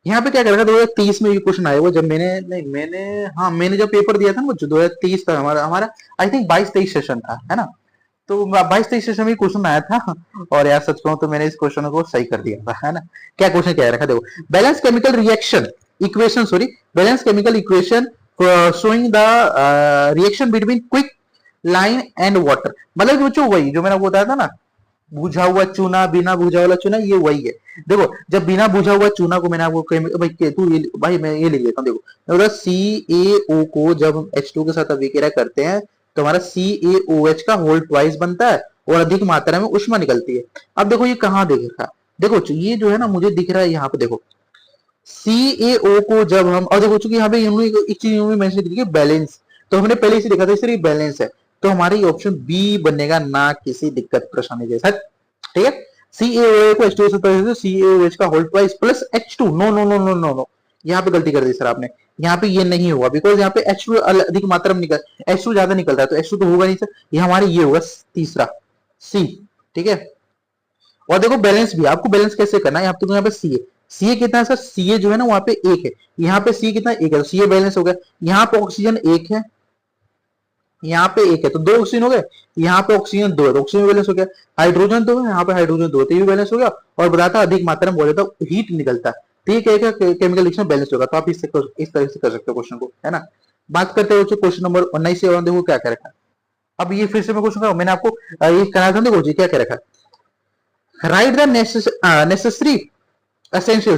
यहाँ पे क्या कर रखा है, 2030 में ये क्वेश्चन आया हुआ, जब मैंने नहीं मैंने हाँ मैंने जब पेपर दिया था ना बच्चों, 2030 था हमारा हमारा आई थिंक 22-23 सेशन था, है ना। तो 22-23 सेशन में क्वेश्चन आया था, और यार सच कहूं तो मैंने इस क्वेश्चन को सही कर दिया था, है ना। क्या क्वेश्चन क्या रखा, देखो balance chemical reaction equation, sorry balance chemical equation showing the reaction between quick line and water. मतलब कि बच्चों वही जो मैंने आपको बताया था ना, बुझा हुआ चूना, बिना बुझा हुआ चूना, ये वही है। देखो जब बिना बुझा हुआ चूना को मैंने आपको भाई तू भाई मैं ये लिख देता हूँ, देखो CaO को जब हम H2 के साथ अभिक्रिया करते हैं तो हमारा CaOH का होल ट्वाइस बनता है और अधिक मात्रा में ऊष्मा निकलती है। अब देखो ये कहाँ दिख रहा है, देखो ये जो है ना मुझे दिख रहा है यहाँ पे, देखो CaO को जब हम, और देखो चूंकि यहाँ पे एक चीज मेंशन की है बैलेंस, तो हमने पहले इसे देखा था, इसलिए बैलेंस है, तो हमारी ऑप्शन बी बनेगा, ना किसी दिक्कत परेशानी के साथ। ठीक है, CaOA को H2 से CaOH का whole twice plus H2, no no no no no no, यहाँ पे गलती कर दी सर आपने, यहाँ पे ये नहीं हुआ, बिकॉज यहाँ पे H2 अधिक मात्रा में H2 ज्यादा निकलता है, तो H2 तो होगा नहीं सर, ये हमारे ये होगा तीसरा C। ठीक है, और देखो बैलेंस भी, आपको बैलेंस कैसे करना है, यहाँ पे सी ए कितना है सर, सी ए जो है ना वहां पे एक है, यहाँ पे सी कितना एक है, तो सी ए बैलेंस हो गया। यहाँ पे ऑक्सीजन एक है, यहाँ पे एक है, तो 2 ऑक्सीजन हो गए, यहाँ पे ऑक्सीजन 2 है तो ऑक्सीजन बैलेंस हो गया। हाइड्रोजन 2 है, यहाँ पे हाइड्रोजन 2 है तो ये बैलेंस हो गया, और बताता अधिक मात्रा में बहुत ज्यादा हीट निकलता है, तो ये क्या केमिकल रिएक्शन बैलेंस होगा। तो आप इस तरह से कर सकते हो क्वेश्चन को, है ना। बात करते हैं क्वेश्चन नंबर 19 से, देखो क्या कह रखा है। अब ये फिर से मैं क्वेश्चन मैंने आपको ये कहा था, देखो जी क्या कह रखा है, right the necessary essential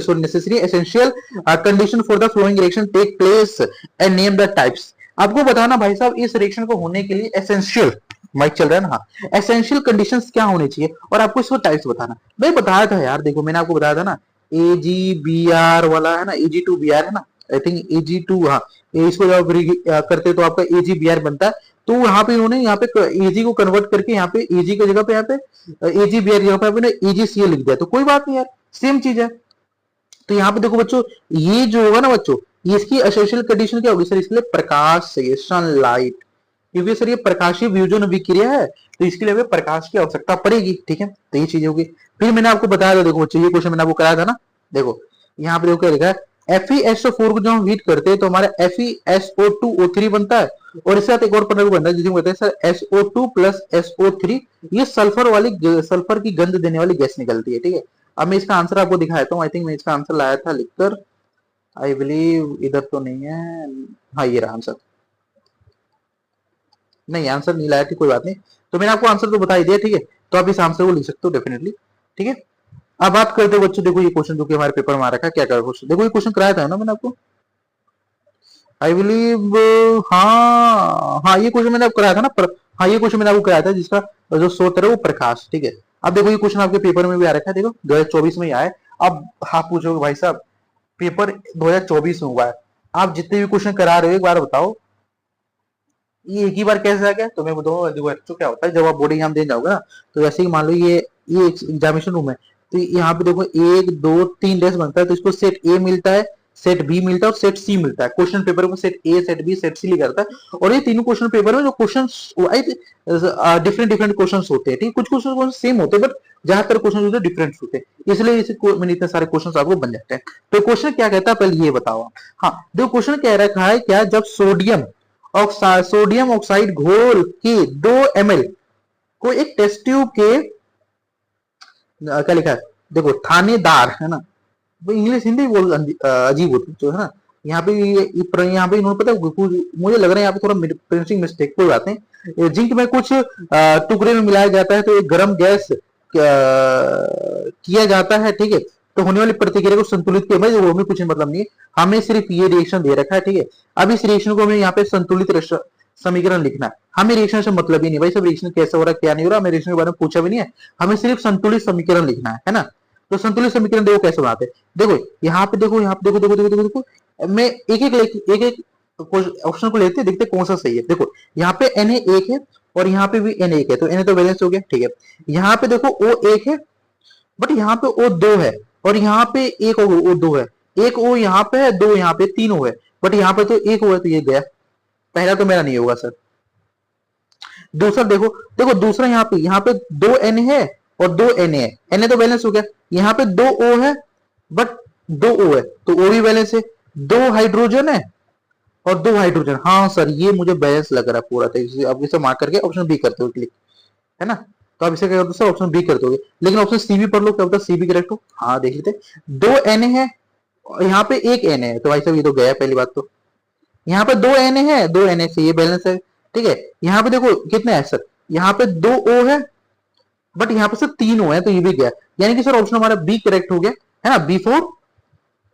condition for the flowing reaction take place and name the types। आपको बताना भाई साहब इस रिएक्शन को होने के लिए एसेंशियल, माइक चल रहा है ना, हाँ एसेंशियल कंडीशंस क्या होने चाहिए, और आपको इसको टाइप्स बताना। भाई बताया था यार, देखो मैंने आपको बताया था ना, AgBr वाला है ना, Ag2Br है ना, आई थिंक Ag2, हाँ इसको जब करते तो आपका AgBr बनता है, तो यहाँ पे उन्होंने यहाँ पे Ag को कन्वर्ट करके यहाँ पे Ag की जगह पे यहाँ पे AgBr जगह पे AgCl लिख दिया, तो कोई बात नहीं यार, सेम चीज है। तो यहाँ पे देखो बच्चों, ये जो होगा ना बच्चों, इसकी एसेंशियल कंडीशन क्या होगी सर, इसके लिए प्रकाश चाहिए, सनलाइट, क्योंकि सर ये प्रकाशीय वियोजन अभिक्रिया है, तो इसके लिए हमें प्रकाश की आवश्यकता पड़ेगी। ठीक है, तो ये चीज होगी। फिर मैंने आपको बताया था, देखो बच्चों ये क्वेश्चन मैंने आपको कराया था ना, देखो यहाँ पे देखो क्या लिखा है, FeSO4 को जब हम हीट करते हैं तो हमारा FeSO2O3 बनता है, और इसके साथ एक और प्रोडक्ट बनता है जिसे कहते हैं सर SO2 प्लस SO3, ये सल्फर की गंध देने वाली गैस निकलती है। ठीक है, अब मैं इसका आंसर आपको दिखाता हूँ, आई थिंक मैं इसका आंसर लाया था लिखकर, आई बिलीव इधर तो नहीं है, हाँ ये रहा आंसर, नहीं आंसर नहीं लाया थी, कोई बात नहीं, तो मैंने आपको आंसर तो बता ही दिया। ठीक है, तो आप इस आंसर को लिख सकते हो डेफिनेटली। ठीक है, अब बात करते हो बच्चों, देखो ये क्वेश्चन जो कि हमारे पेपर में आ रखा है, क्या क्या क्वेश्चन, देखो ये क्वेश्चन कराया था ना मैंने आपको, आई बिलीव, हाँ हाँ ये क्वेश्चन मैंने आपको कराया था ना, हाँ ये क्वेश्चन मैंने आपको कराया था जिसका जो स्रोत है वो प्रकाश। ठीक है, अब देखो ये क्वेश्चन आपके पेपर में भी आ रखा है, देखो 2024 में ही आया है। अब आप पूछोगे भाई साहब पेपर 2024 में हुआ है, आप जितने भी क्वेश्चन करा रहे हो एक बार बताओ ये एक ही बार कैसे आ गया, तो मैं बताऊँ देखो एक्चुअली क्या होता है, जब आप बोर्ड एग्जाम देने जाओगे ना, तो जैसे कि मान लो ये एग्जामिनेशन रूम है, तो यहाँ पे देखो 1 2 3 डेस्क बनता है, तो इसको सेट ए मिलता है, सेट बी मिलता है और सेट सी मिलता है। क्वेश्चन पेपर में set A set B set C लिखा रहता है, और ये तीनों क्वेश्चन पेपर में जो क्वेश्चन डिफरेंट डिफरेंट क्वेश्चन होते हैं, ठीक, कुछ क्वेश्चन सेम होते हैं बट ज्यादातर क्वेश्चन होते हैं डिफरेंट होते हैं, इसलिए मैंने इतने सारे क्वेश्चन आपको बन जाते हैं। तो क्वेश्चन क्या कहता है पहले ये बताओ। हाँ देखो क्वेश्चन कह रखा है क्या, जब सोडियम ऑक्साइड घोल के 2 ml को एक टेस्ट ट्यूब के क्या लिखा है, देखो थानेदार है ना, इंग्लिश हिंदी बोल अजीब होती है है ना, यहाँ पे यहाँ पे इन्होंने पता है, मुझे लग रहा है यहाँ पे थोड़ा प्रिंटिंग मिस्टेक, कोई बात नहीं। जिंक में कुछ टुकड़े में मिलाया जाता है तो एक गर्म गैस किया जाता है, ठीक है। तो होने वाली प्रतिक्रिया को संतुलित किया, भाई वो हमें कुछ मतलब नहीं है, हमें सिर्फ ये रिएक्शन दे रखा है, ठीक है। अब इस रिएक्शन को हमें यहाँ पे संतुलित समीकरण लिखना है। हमें रिएक्शन से मतलब ही नहीं भाई, सब रिएक्शन कैसे हो रहा है क्या नहीं हो रहा, हमें रिएक्शन के बारे में पूछा भी नहीं है, हमें सिर्फ संतुलित समीकरण लिखना है ना। तो संतुलित समीकरण देखो कैसे बनाते हैं, देखो यहाँ पे देखो, यहाँ पे देखो देखो देखो देखो देखो, मैं एक एक ऑप्शन को लेते हैं, देखते कौन सा सही है। देखो यहाँ पे Na एक है और यहाँ पे भी Na एक है, तो Na तो बैलेंस हो गया, ठीक है। यहाँ पे देखो O एक है, बट यहाँ पे O दो है, और यहाँ पे एक O दो है, एक O यहाँ पे है, दो यहाँ पे, तीन O है, बट यहाँ पे तो एक O है, तो ये गया, पहला तो मेरा नहीं होगा सर। दूसरा देखो, देखो दूसरा यहाँ पे दो Na है और दो Na है, Na तो बैलेंस हो गया, यहाँ पे दो O है बट दो O है, तो O भी बैलेंस है, दो हाइड्रोजन है और दो हाइड्रोजन, हाँ सर ये मुझे बैलेंस लग रहा है पूरा, तो अब इसे मार्क करके ऑप्शन बी करते हो क्लिक, है ना। तो अब इसे क्या करते हो सर, ऑप्शन बी करते हो, लेकिन ऑप्शन सी भी पढ़ लो, क्या होता है सी भी करेक्ट हो। हाँ देख लेते, दो Na है और यहाँ पे एक Na है, तो भाई साहब ये तो गया पहली बात, तो यहाँ पे दो Na है, दो Na से ये बैलेंस है, ठीक है। यहाँ पे देखो कितने है सर, यहाँ पे दो O है बट यहाँ पे सिर्फ तीन O है, तो ये भी गया, यानी कि सर ऑप्शन हमारा बी करेक्ट हो गया, है ना। B four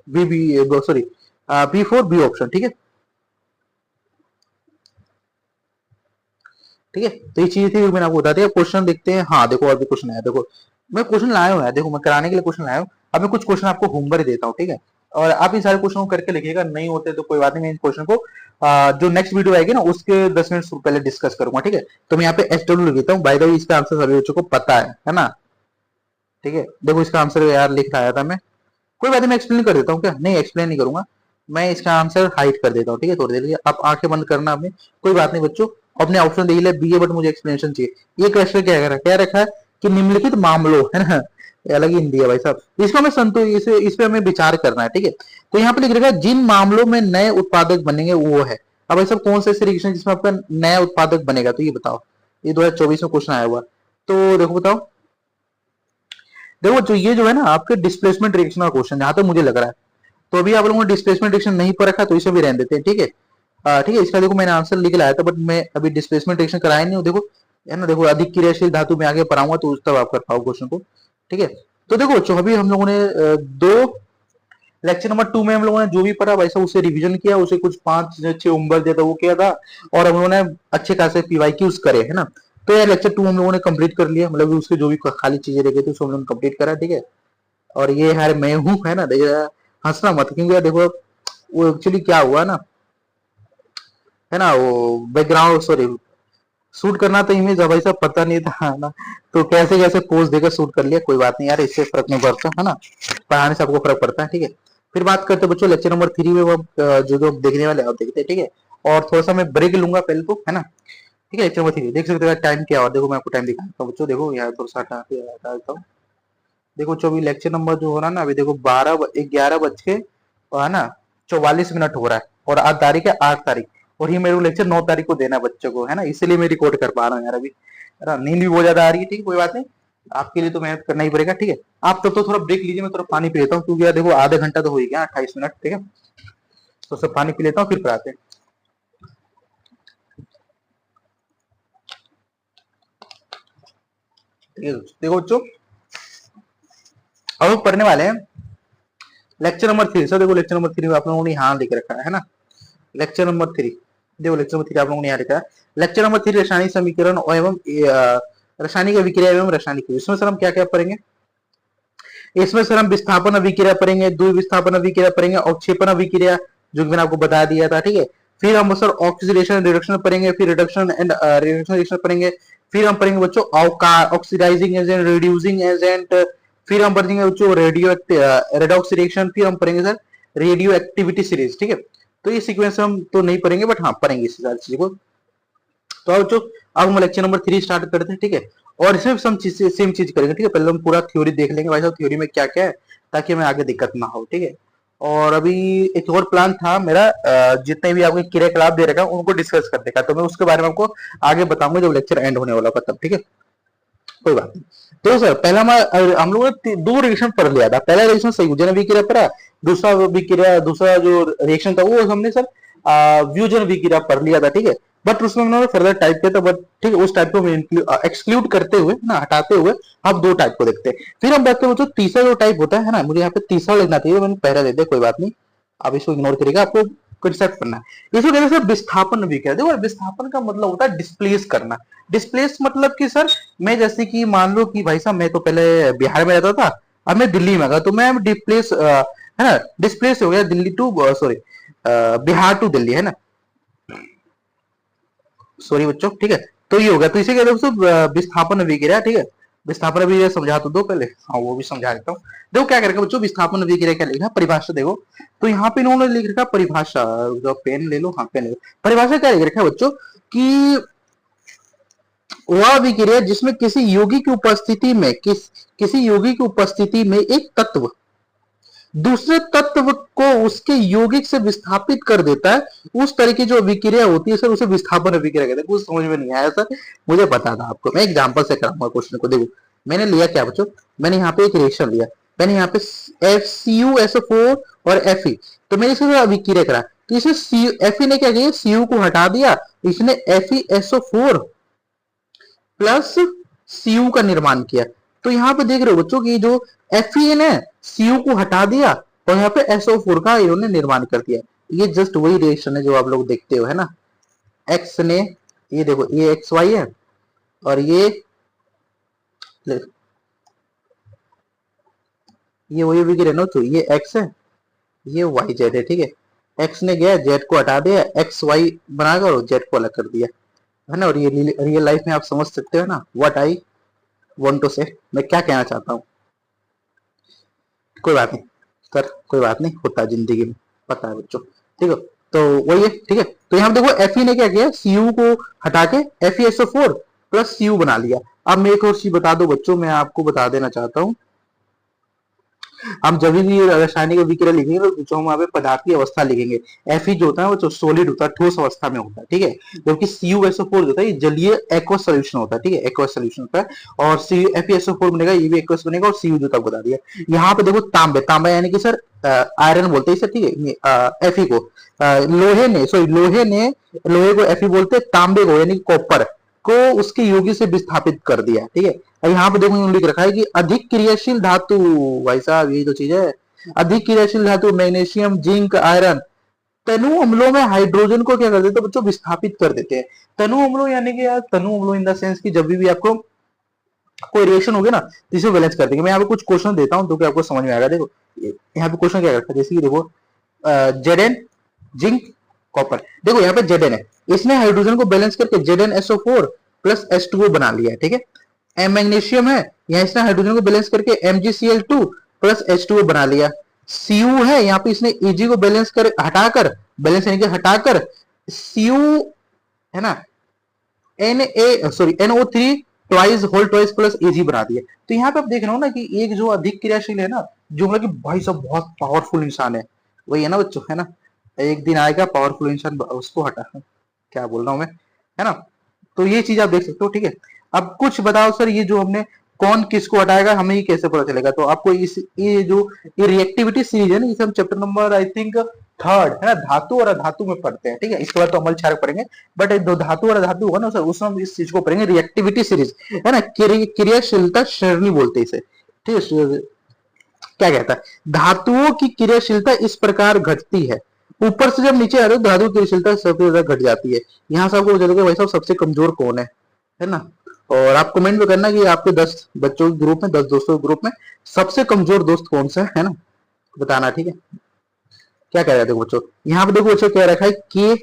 B sorry B four B option, ठीक है, ठीक है। तो ये चीज थी मैंने आपको बता दिया। क्वेश्चन देखते हैं, हाँ देखो और भी क्वेश्चन आया, देखो मैं क्वेश्चन लाया हूँ, देखो मैं कराने के लिए क्वेश्चन लाया हूँ। अब मैं कुछ क्वेश्चन आपको होमवर्क देता हूँ, ठीक है, और आप इन सारे क्वेश्चन को करके लिखिएगा, नहीं होते तो कोई बात नहीं, मैं इन क्वेश्चन को जो नेक्स्ट वीडियो आएगी ना उसके 10 मिनट पहले डिस्कस करूंगा, ठीक है। तो मैं यहाँ पे SW लिख देता हूँ, बाय द वे इसका आंसर सभी बच्चों को पता है ना, ठीक है। देखो इसका आंसर यार लिख आया था मैं, कोई बात नहीं मैं एक्सप्लेन कर देता हूँ, क्या नहीं एक्सप्लेन नहीं करूंगा, मैं इसका आंसर हाइड कर देता हूँ, ठीक है। थोड़ी देर लिए आप आंखें बंद करना आपने, कोई बात नहीं बच्चों, अपने ऑप्शन देख लिया बी है, बट मुझे एक्सप्लेनेशन चाहिए। ये क्वेश्चन क्या रखा है कि निम्नलिखित मामलों, है ना, ये अलग ही हिंदी है भाई साहब, इसको हमें इस पे हमें विचार करना है, ठीक है। तो यहाँ पे लिख रखा है जिन मामलों में नए उत्पादक बनेंगे वो है, अब भाई साहब कौन सा ऐसे रिएक्शन जिसमें आपका नया उत्पादक बनेगा, तो ये बताओ, ये 2024 में क्वेश्चन आया हुआ, तो देखो बताओ, देखो जो ये जो है ना आपके डिस्प्लेसमेंट रिएक्शन का क्वेश्चन जहां तक मुझे लग रहा है, तो अभी आप लोगों ने डिस्प्लेसमेंट रिएक्शन नहीं पर रखा तो इसे भी रहने देते हैं, ठीक है। ठीक है, इसका देखो मैंने आंसर लिख लाया था, बट मैं अभी डिस्प्लेसमेंट रिएक्शन कराया नहीं हूँ, देखो है ना, देखो अधिक क्रियाशील धातु में आगे पढ़ाऊंगा तो उस तब आप कर पाओ क्वेश्चन को, ठीक है। तो देखो जो अभी हम लोगों ने दो लेक्चर नंबर 2 में हम लोगों ने जो भी पढ़ा वैसा उसे रिवीजन किया, उसे कुछ 5-6 होमवर्क दिया था वो किया था, और हम लोगों ने अच्छे खासे PYQs करे, है ना। तो यार लेक्चर 2 हम लोगों ने कंप्लीट कर लिया, मतलब उसके जो भी खाली चीजें रह गई थी उसको हम लोगों ने कंप्लीट करा, ठीक है। और ये यार मैं हूँ, है ना, देखिए हंसना मत, क्योंकि यार देखो वो एक्चुअली क्या हुआ ना, है ना, वो बैकग्राउंड सॉरी शूट करना तो इमेज भाई साहब पता नहीं था ना, तो कैसे कैसे पोज देकर शूट कर लिया, कोई बात नहीं यार, इससे फर्क नहीं पड़ता, है ना, पढ़ाने से आपको फर्क पड़ता है, ठीक है। फिर बात करते हैं बच्चों लेक्चर नंबर 3 में, वो जो जो देखने वाले आप देखते हैं, ठीक है। और थोड़ा सा मैं ब्रेक लूंगा पहले तो, है ना, ठीक है। लेक्चर नंबर 3 देख सकते हो टाइम क्या, और देखो मैं आपको टाइम दिखाता हूँ बच्चों, देखो यहाँ थोड़ा सा हटा हूँ, देखो जो अभी लेक्चर नंबर जो हो रहा है ना, अभी देखो 11 बज के, है ना, 44 मिनट हो रहा है, और आज तारीख है 8 तारीख, और ये मेरे को लेक्चर 9 तारीख को देना है बच्चों को, है ना, इसलिए मैं रिकॉर्ड कर पा रहा हूँ यार अभी, है ना, नींद भी बहुत ज्यादा आ रही है, ठीक है, कोई बात नहीं, आपके लिए तो मेहनत करना ही पड़ेगा, ठीक है। आप तब तो थोड़ा ब्रेक लीजिए, मैं थोड़ा पानी पी लेता हूँ, क्योंकि यार देखो आधा घंटा तो हो ही गया, 28 मिनट, ठीक है। तो सब पानी पी लेता हूँ फिर पढ़ाते हैं, ठीक है। देखो बच्चों अब हम पढ़ने वाले हैं लेक्चर नंबर 3, सर देखो लेक्चर नंबर 3 में आप लोगों ने यहाँ लिख रखा है ना, लेक्चर नंबर 3, देखो लेक्चर नंबर 3 आप लोगों ने यहाँ लिखा है, लेक्चर नंबर 3 रासायनिक समीकरण एवं रासायनिक अभिक्रिया एवं रासायनिक, इसमें सर हम क्या क्या पढ़ेंगे, इसमें सर हम विस्थापन अभिक्रिया पढ़ेंगे, द्विविस्थापन अभिक्रिया पढ़ेंगे, अवक्षेपण अभिक्रिया जो मैंने आपको बता दिया था, ठीक है। फिर हम सर ऑक्सीडेशन रिडक्शन पढ़ेंगे, फिर रिडक्शन एंड रिएक्शन पढ़ेंगे, फिर हम पढ़ेंगे बच्चों ऑक्सीडाइजिंग एजेंट, रिड्यूसिंग एजेंट, फिर हम पढ़ेंगे बच्चों रेडॉक्स रिएक्शन, फिर हम पढ़ेंगे सर रेडियो एक्टिविटी सीरीज, ठीक है। तो ये सीक्वेंस हम तो नहीं पढ़ेंगे, बट हाँ पढ़ेंगे इस सारी चीज को। तो अब जो अब हम लेक्चर नंबर 3 स्टार्ट करते हैं, ठीक है, और इसमें हम सेम चीज करेंगे, ठीक है। पहले हम पूरा थ्योरी देख लेंगे भाई साहब, थ्योरी में क्या क्या है, ताकि हमें आगे दिक्कत ना हो, ठीक है। और अभी एक और प्लान था मेरा, जितने भी आपके क्रियाकलाप दे रखा उनको डिस्कस करने का, तो मैं उसके बारे में आपको आगे बताऊंगा जब लेक्चर एंड होने वाला होगा तब, ठीक है। कोई बात नहीं। तो सर पहला हम लोगों ने दो रिएक्शन पढ़ लिया था। पहला रिएक्शन संयोजन अभिक्रिया पढ़ा, दूसरा विक्रिया, दूसरा जो रिएक्शन था वो हमने सर व्यूजन विक्रिया पढ़ लिया था, ठीक है। बट उसमें उन्होंने फर्दर टाइप किया था, बट ठीक है उस टाइप को एक्सक्लूड करते हुए ना, हटाते हुए अब दो टाइप को देखते हैं। फिर हम देखते हैं जो तीसरा जो टाइप होता है ना, मुझे यहाँ पे तीसरा लिखना चाहिए, मैंने पहला दे दिया, कोई बात नहीं, आप इसको इग्नोर करिएगा, आपको कंसेप्ट करना है। इसको कहते हैं सर विस्थापन विक्रिया। देखो विस्थापन का मतलब होता है डिस्प्लेस करना। डिस्प्लेस मतलब कि सर मैं जैसे कि मान लो कि भाई साहब मैं तो पहले बिहार में रहता था, अब मैं दिल्ली में गया, तो मैं डिस्प्लेस है ना, डिस्प्लेस हो गया Delhi to sorry Bihar to Delhi, है ना, सॉरी बच्चों, ठीक है। तो ये हो गया, तो इसे कहते हैं दोस्तों विस्थापन अभिक्रिया, ठीक है। विस्थापन अभिक्रिया समझा तो दो पहले, हाँ वो भी समझा देता हूँ। देखो क्या करेगा बच्चों, विस्थापन अभिक्रिया क्या लिखा, परिभाषा देखो। तो यहाँ पे इन्होंने लिख रखा परिभाषा, जो पेन ले लो, हाँ पेन ले लो। परिभाषा क्या लिख रखा है बच्चों कि वह अभिक्रिया जिसमें किसी यौगिक की उपस्थिति में किसी यौगिक की उपस्थिति में एक तत्व दूसरे तत्व को उसके यौगिक से विस्थापित कर देता है, उस तरह की जो अभिक्रिया होती है सर उसे विस्थापन अभिक्रिया कहते हैं। कुछ समझ में नहीं आया सर, मुझे पता था आपको, मैं एग्जांपल से कराऊंगा क्वेश्चन को। देखो मैंने लिया क्या बच्चों, मैंने यहाँ पे एक रिएक्शन लिया, मैंने यहाँ पे FCuSO4 और Fe, तो मैंने इसके अभिक्रिया करा, तो इसे Fe ने क्या किया, Cu को हटा दिया, इसने FeSO4 प्लस Cu का निर्माण किया। तो यहाँ पे देख रहे हो बच्चों की जो Fe ने Cu को हटा दिया और यहाँ पे SO4 का इन्होंने निर्माण कर दिया। ये जस्ट वही रिएक्शन है जो आप लोग देखते हो, है ना। X ने, ये देखो ये XY है और ये वही विक्रिया ना, तो ये X है, ये YZ है, ठीक है। X ने गया Z को हटा दिया, XY बनाकर और Z को अलग कर दिया, है ना। और ये रियल लाइफ में आप समझ सकते हो ना व्हाट आई वांट टू से, मैं क्या कहना चाहता हूँ। कोई बात नहीं सर, कोई बात नहीं, होता है जिंदगी में, पता है बच्चों, ठीक है। तो वही है, ठीक है। तो यहाँ देखो Fe ने क्या किया, Cu को हटा के FeSO4 प्लस Cu बना लिया। अब मैं एक और चीज बता दो बच्चों, मैं आपको बता देना चाहता हूँ, हम जब भी रासायनिक अभिक्रिया लिखेंगे तो जो हम वहां पे पदार्थ की अवस्था लिखेंगे, Fe जो होता है वो जो सॉलिड होता है, ठोस अवस्था में होता है, ठीक है। जबकि CuSO4 जो होता है ये जलीय एक्वस सॉल्यूशन होता है, ठीक है, एक्वस सॉल्यूशन होता है। और FeSO4 बनेगा, ये भी एक्वस बनेगा, और Cu जो तक बता दिया। यहाँ पे देखो तांबे, तांबा यानी कि सर आयरन बोलते हैं इसे, ठीक है। Fe को लोहे ने, सॉरी लोहे को Fe बोलते हैं, तांबे को यानी कॉपर को उसके योगी से विस्थापित कर दिया, ठीक है। यहाँ पे देखो लिख रखा है कि अधिक क्रियाशील धातु, भाई साहब यही तो चीज है, अधिक क्रियाशील धातु मैग्नीशियम, जिंक, आयरन तनु अम्लों में हाइड्रोजन को क्या कर देते हैं बच्चों, विस्थापित कर देते हैं। तनु अम्लों यानी कि यार तनु अम्लों इन द सेंस कि जब भी आपको कोई रिएक्शन होगी ना तो इसे बैलेंस कर देंगे। मैं यहाँ पे कुछ क्वेश्चन देता हूँ तो कि आपको समझ में आएगा। देखो यहाँ पे क्वेश्चन क्या करता है, जैसे कि देखो Zn जिंक कॉपर, देखो यहाँ पे Zn है, इसने हाइड्रोजन को बैलेंस करके ZnSO4 प्लस H2O बना लिया, ठीक है। मैग्नीशियम है, यहाँ इसने हाइड्रोजन को बैलेंस करके MgCl2 प्लस H2O बना लिया। Cu है, यहाँ पे इसने Eg को बैलेंस कर हटाकर, बैलेंस यानी कि हटाकर Cu है ना NO3 twice whole twice plus Ag बना दिया। तो यहाँ पे आप देख रहे हो ना कि एक जो अधिक क्रियाशील है ना, जो मतलब कि भाई साहब बहुत पावरफुल इंसान है, वही है ना बच्चों, है ना। एक दिन आएगा पावरफुल इंसान, उसको हटा, क्या बोल रहा हूं मैं, है ना। तो ये चीज आप देख सकते हो, ठीक है। अब कुछ बताओ सर, ये जो हमने कौन किसको हटाएगा हमें ये कैसे पता चलेगा। तो आपको ये जो ये रिएक्टिविटी सीरीज है ना, इसे हम chapter number I think third, है ना, धातु और अधातु में पढ़ते हैं, ठीक है। इसके बाद तो अमल क्षारक पढ़ेंगे, बट दो धातु और अधातु होगा ना सर, उसमें हम इस चीज को पढ़ेंगे, रिएक्टिविटी सीरीज, है ना, क्रियाशीलता श्रेणी बोलते हैं इसे, ठीक है। क्या कहता है, धातुओं की क्रियाशीलता इस प्रकार घटती है, ऊपर से जब नीचे आ रहे हो धातु की क्रियाशीलता सबसे ज्यादा घट जाती है। यहाँ से आपको बताओगे भाई साहब सबसे कमजोर कौन है ना। और आप कमेंट में करना कि आपके 10 बच्चों के ग्रुप में, 10 दोस्तों के ग्रुप में सबसे कमजोर दोस्त कौन सा है ना, बताना, ठीक है। क्या कह रहे थे बच्चों, यहाँ पे देखो बच्चों क्या रखा है, के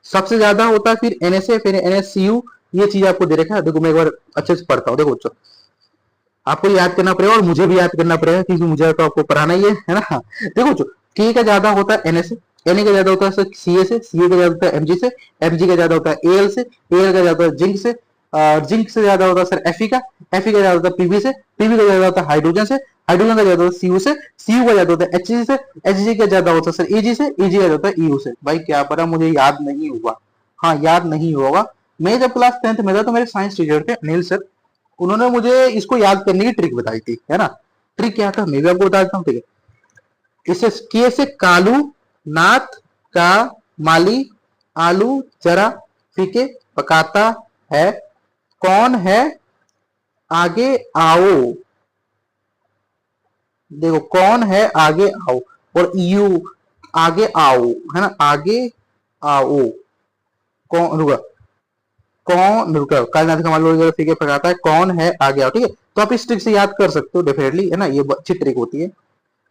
सबसे ज्यादा होता है, फिर NSA, फिर NSCU, ये चीज आपको दे रखा है। देखो मैं एक बार अच्छे से पढ़ता हूँ, देखो बच्चों आपको याद करना पड़ेगा और मुझे भी याद करना पड़ेगा क्योंकि मुझे तो आपको पढ़ाना ही है ना। देखो बच्चों के का ज्यादा होता है NSA, Na का ज्यादा होता है सर Ca से, Ca का ज्यादा होता है Mg से, Mg का ज्यादा होता है Al से, Al का ज्यादा होता है जिंक से, जिंक से ज्यादा होता है सर Fe का ज्यादा होता है Pb से, Pb का ज्यादा होता है हाइड्रोजन से, हाइड्रोजन का ज्यादा होता है Cu से, Cu का ज्यादा होता है Hg से, Hg का ज्यादा होता है सर Eg से, Eg का ज्यादा होता है Eu से। भाई क्या पता, मुझे याद नहीं हुआ, हाँ याद नहीं होगा। मैं जब क्लास 10th में था तो मेरे साइंस टीचर थे अनिल सर, उन्होंने मुझे इसको याद करने की ट्रिक बताई थी, है ना। ट्रिक क्या था मैं भी आपको बताता हूँ, ठीक है। इसे के से कालू, नाथ का माली, आलू जरा फीके पकाता है, कौन है आगे आओ। देखो कौन है आगे आओ, और यू आगे आओ, है ना, आगे आओ। कौन रुका, कौन रुका, कालनाथ का मालूम फीके पकाता है, कौन है आगे आओ, ठीक है। तो आप इस ट्रिक से याद कर सकते हो डेफिनेटली, है ना, ये अच्छी ट्रिक होती है।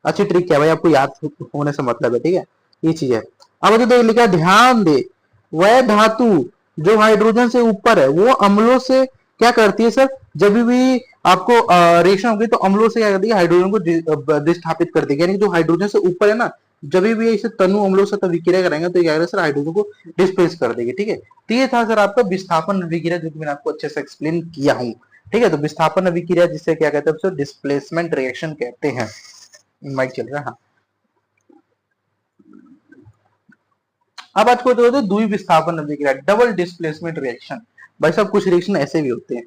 अच्छी ट्रिक क्या भाई, आपको याद होने से मतलब है, ठीक है, ये चीज है। अब जो लिखा ध्यान दे, वह धातु जो हाइड्रोजन से ऊपर है वो अम्लों से क्या करती है सर, जब भी आपको रिएक्शन होगी तो अम्लों से क्या करती है, हाइड्रोजन को विस्थापित कर देगी, यानी जो हाइड्रोजन से ऊपर है ना, जब भी इसे तनु अम्लों से विक्रिया करेंगे तो क्या करेगा सर, हाइड्रोजन को डिस्प्लेस कर देगी, ठीक है। तो ये था सर आपका विस्थापन विक्रिया, जो कि मैंने आपको अच्छे से एक्सप्लेन किया हूं, ठीक है। तो विस्थापन विक्रिया जिससे क्या कहते हैं सर, डिस्प्लेसमेंट रिएक्शन कहते हैं। माइक चल रहा है, हाँ। अब आज को जो द्वि विस्थापन अभिक्रिया, डबल डिस्प्लेसमेंट रिएक्शन। भाई साहब कुछ रिएक्शन ऐसे भी होते हैं,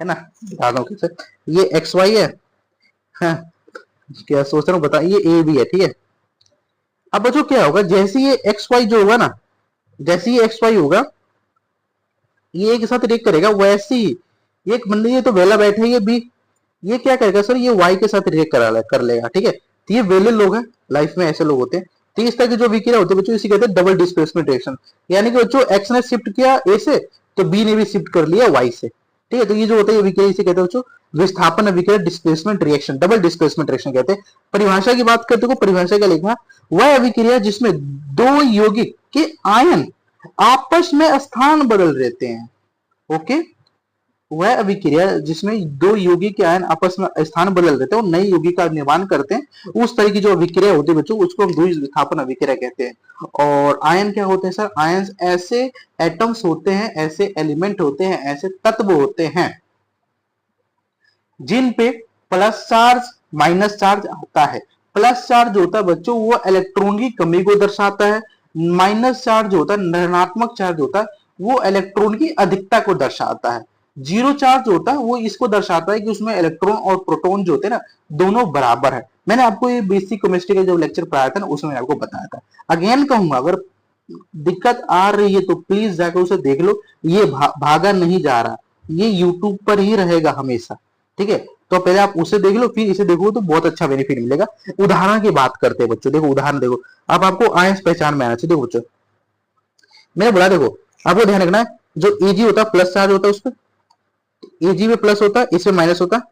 है ना, बता दो कैसे। ये एक्स वाई है, हाँ, क्या सोच रहा हूँ बता, ये ए भी है, ठीक है। अब बच्चों क्या होगा, जैसे ये एक्स वाई जो होगा ना, जैसे ये एक्स वाई होगा, ये एक साथ रिएक्ट करेगा, वैसे ही एक बंदे ये तो वेला बैठे है, ये बी, ये क्या करेगा सर, ये वाई के साथ रिएक्ट कर लेगा, ठीक है। तो ये वेले लोग हैं, लाइफ में ऐसे लोग होते हैं। तो इस तरह की जो विक्रिया होती है बच्चों, इसी कहते हैं डबल डिस्प्लेसमेंट रिएक्शन। यानी कि बच्चों एक्स ने शिफ्ट किया ए से, तो बी ने भी शिफ्ट कर लिया वाई से, ठीक है। तो ये जो होता है ये विक्रिया इसे कहते हैं बच्चों विस्थापन विक्रिया, displacement reaction, double displacement reaction कहते हैं। परिभाषा की बात करते हो, परिभाषा का लिखा, वह अभिक्रिया जिसमें दो यौगिक के आयन आपस में स्थान बदल देते हैं, ओके। वह अभिक्रिया जिसमें दो यौगिक के आयन आपस में स्थान बदल देते हैं और नई यौगिक का निर्माण करते हैं, उस तरह की जो अभिक्रिया होती है बच्चों, उसको हम द्विविस्थापन अभिक्रिया कहते हैं। और आयन क्या होते हैं सर, आयन ऐसे एटम्स होते हैं, ऐसे एलिमेंट होते हैं, ऐसे तत्व होते हैं जिन पे प्लस चार्ज माइनस चार्ज आता है। प्लस चार्ज होता है बच्चों वो इलेक्ट्रॉन की कमी को दर्शाता है, माइनस चार्ज होता है, ऋणात्मक चार्ज होता है, वो इलेक्ट्रॉन की अधिकता को दर्शाता है। जीरो चार्ज होता है वो इसको दर्शाता है कि उसमें इलेक्ट्रॉन और प्रोटॉन जो होते हैं ना, दोनों बराबर है। मैंने आपको ये बेसिक केमिस्ट्री का जो लेक्चर पढ़ाया था ना, उसमें मैंने आपको बताया था। अगेन कहूंगा, अगर दिक्कत आ रही है तो प्लीज जाकर उसे देख लो, ये भागा नहीं जा रहा, ये यूट्यूब पर ही रहेगा हमेशा, ठीक है। तो पहले आप उसे देख लो, फिर इसे देखो तो बहुत अच्छा बेनिफिट मिलेगा। उदाहरण की बात करते हैं बच्चों, देखो उदाहरण देखो, अब आपको आयंस पहचान में आना चाहिए। देखो बच्चों मैंने बोला, देखो आपको ध्यान रखना है, जो एजी होता है प्लस चार्ज होता है उस पर, एजी पे प्लस होता है, इसमें माइनस होता है,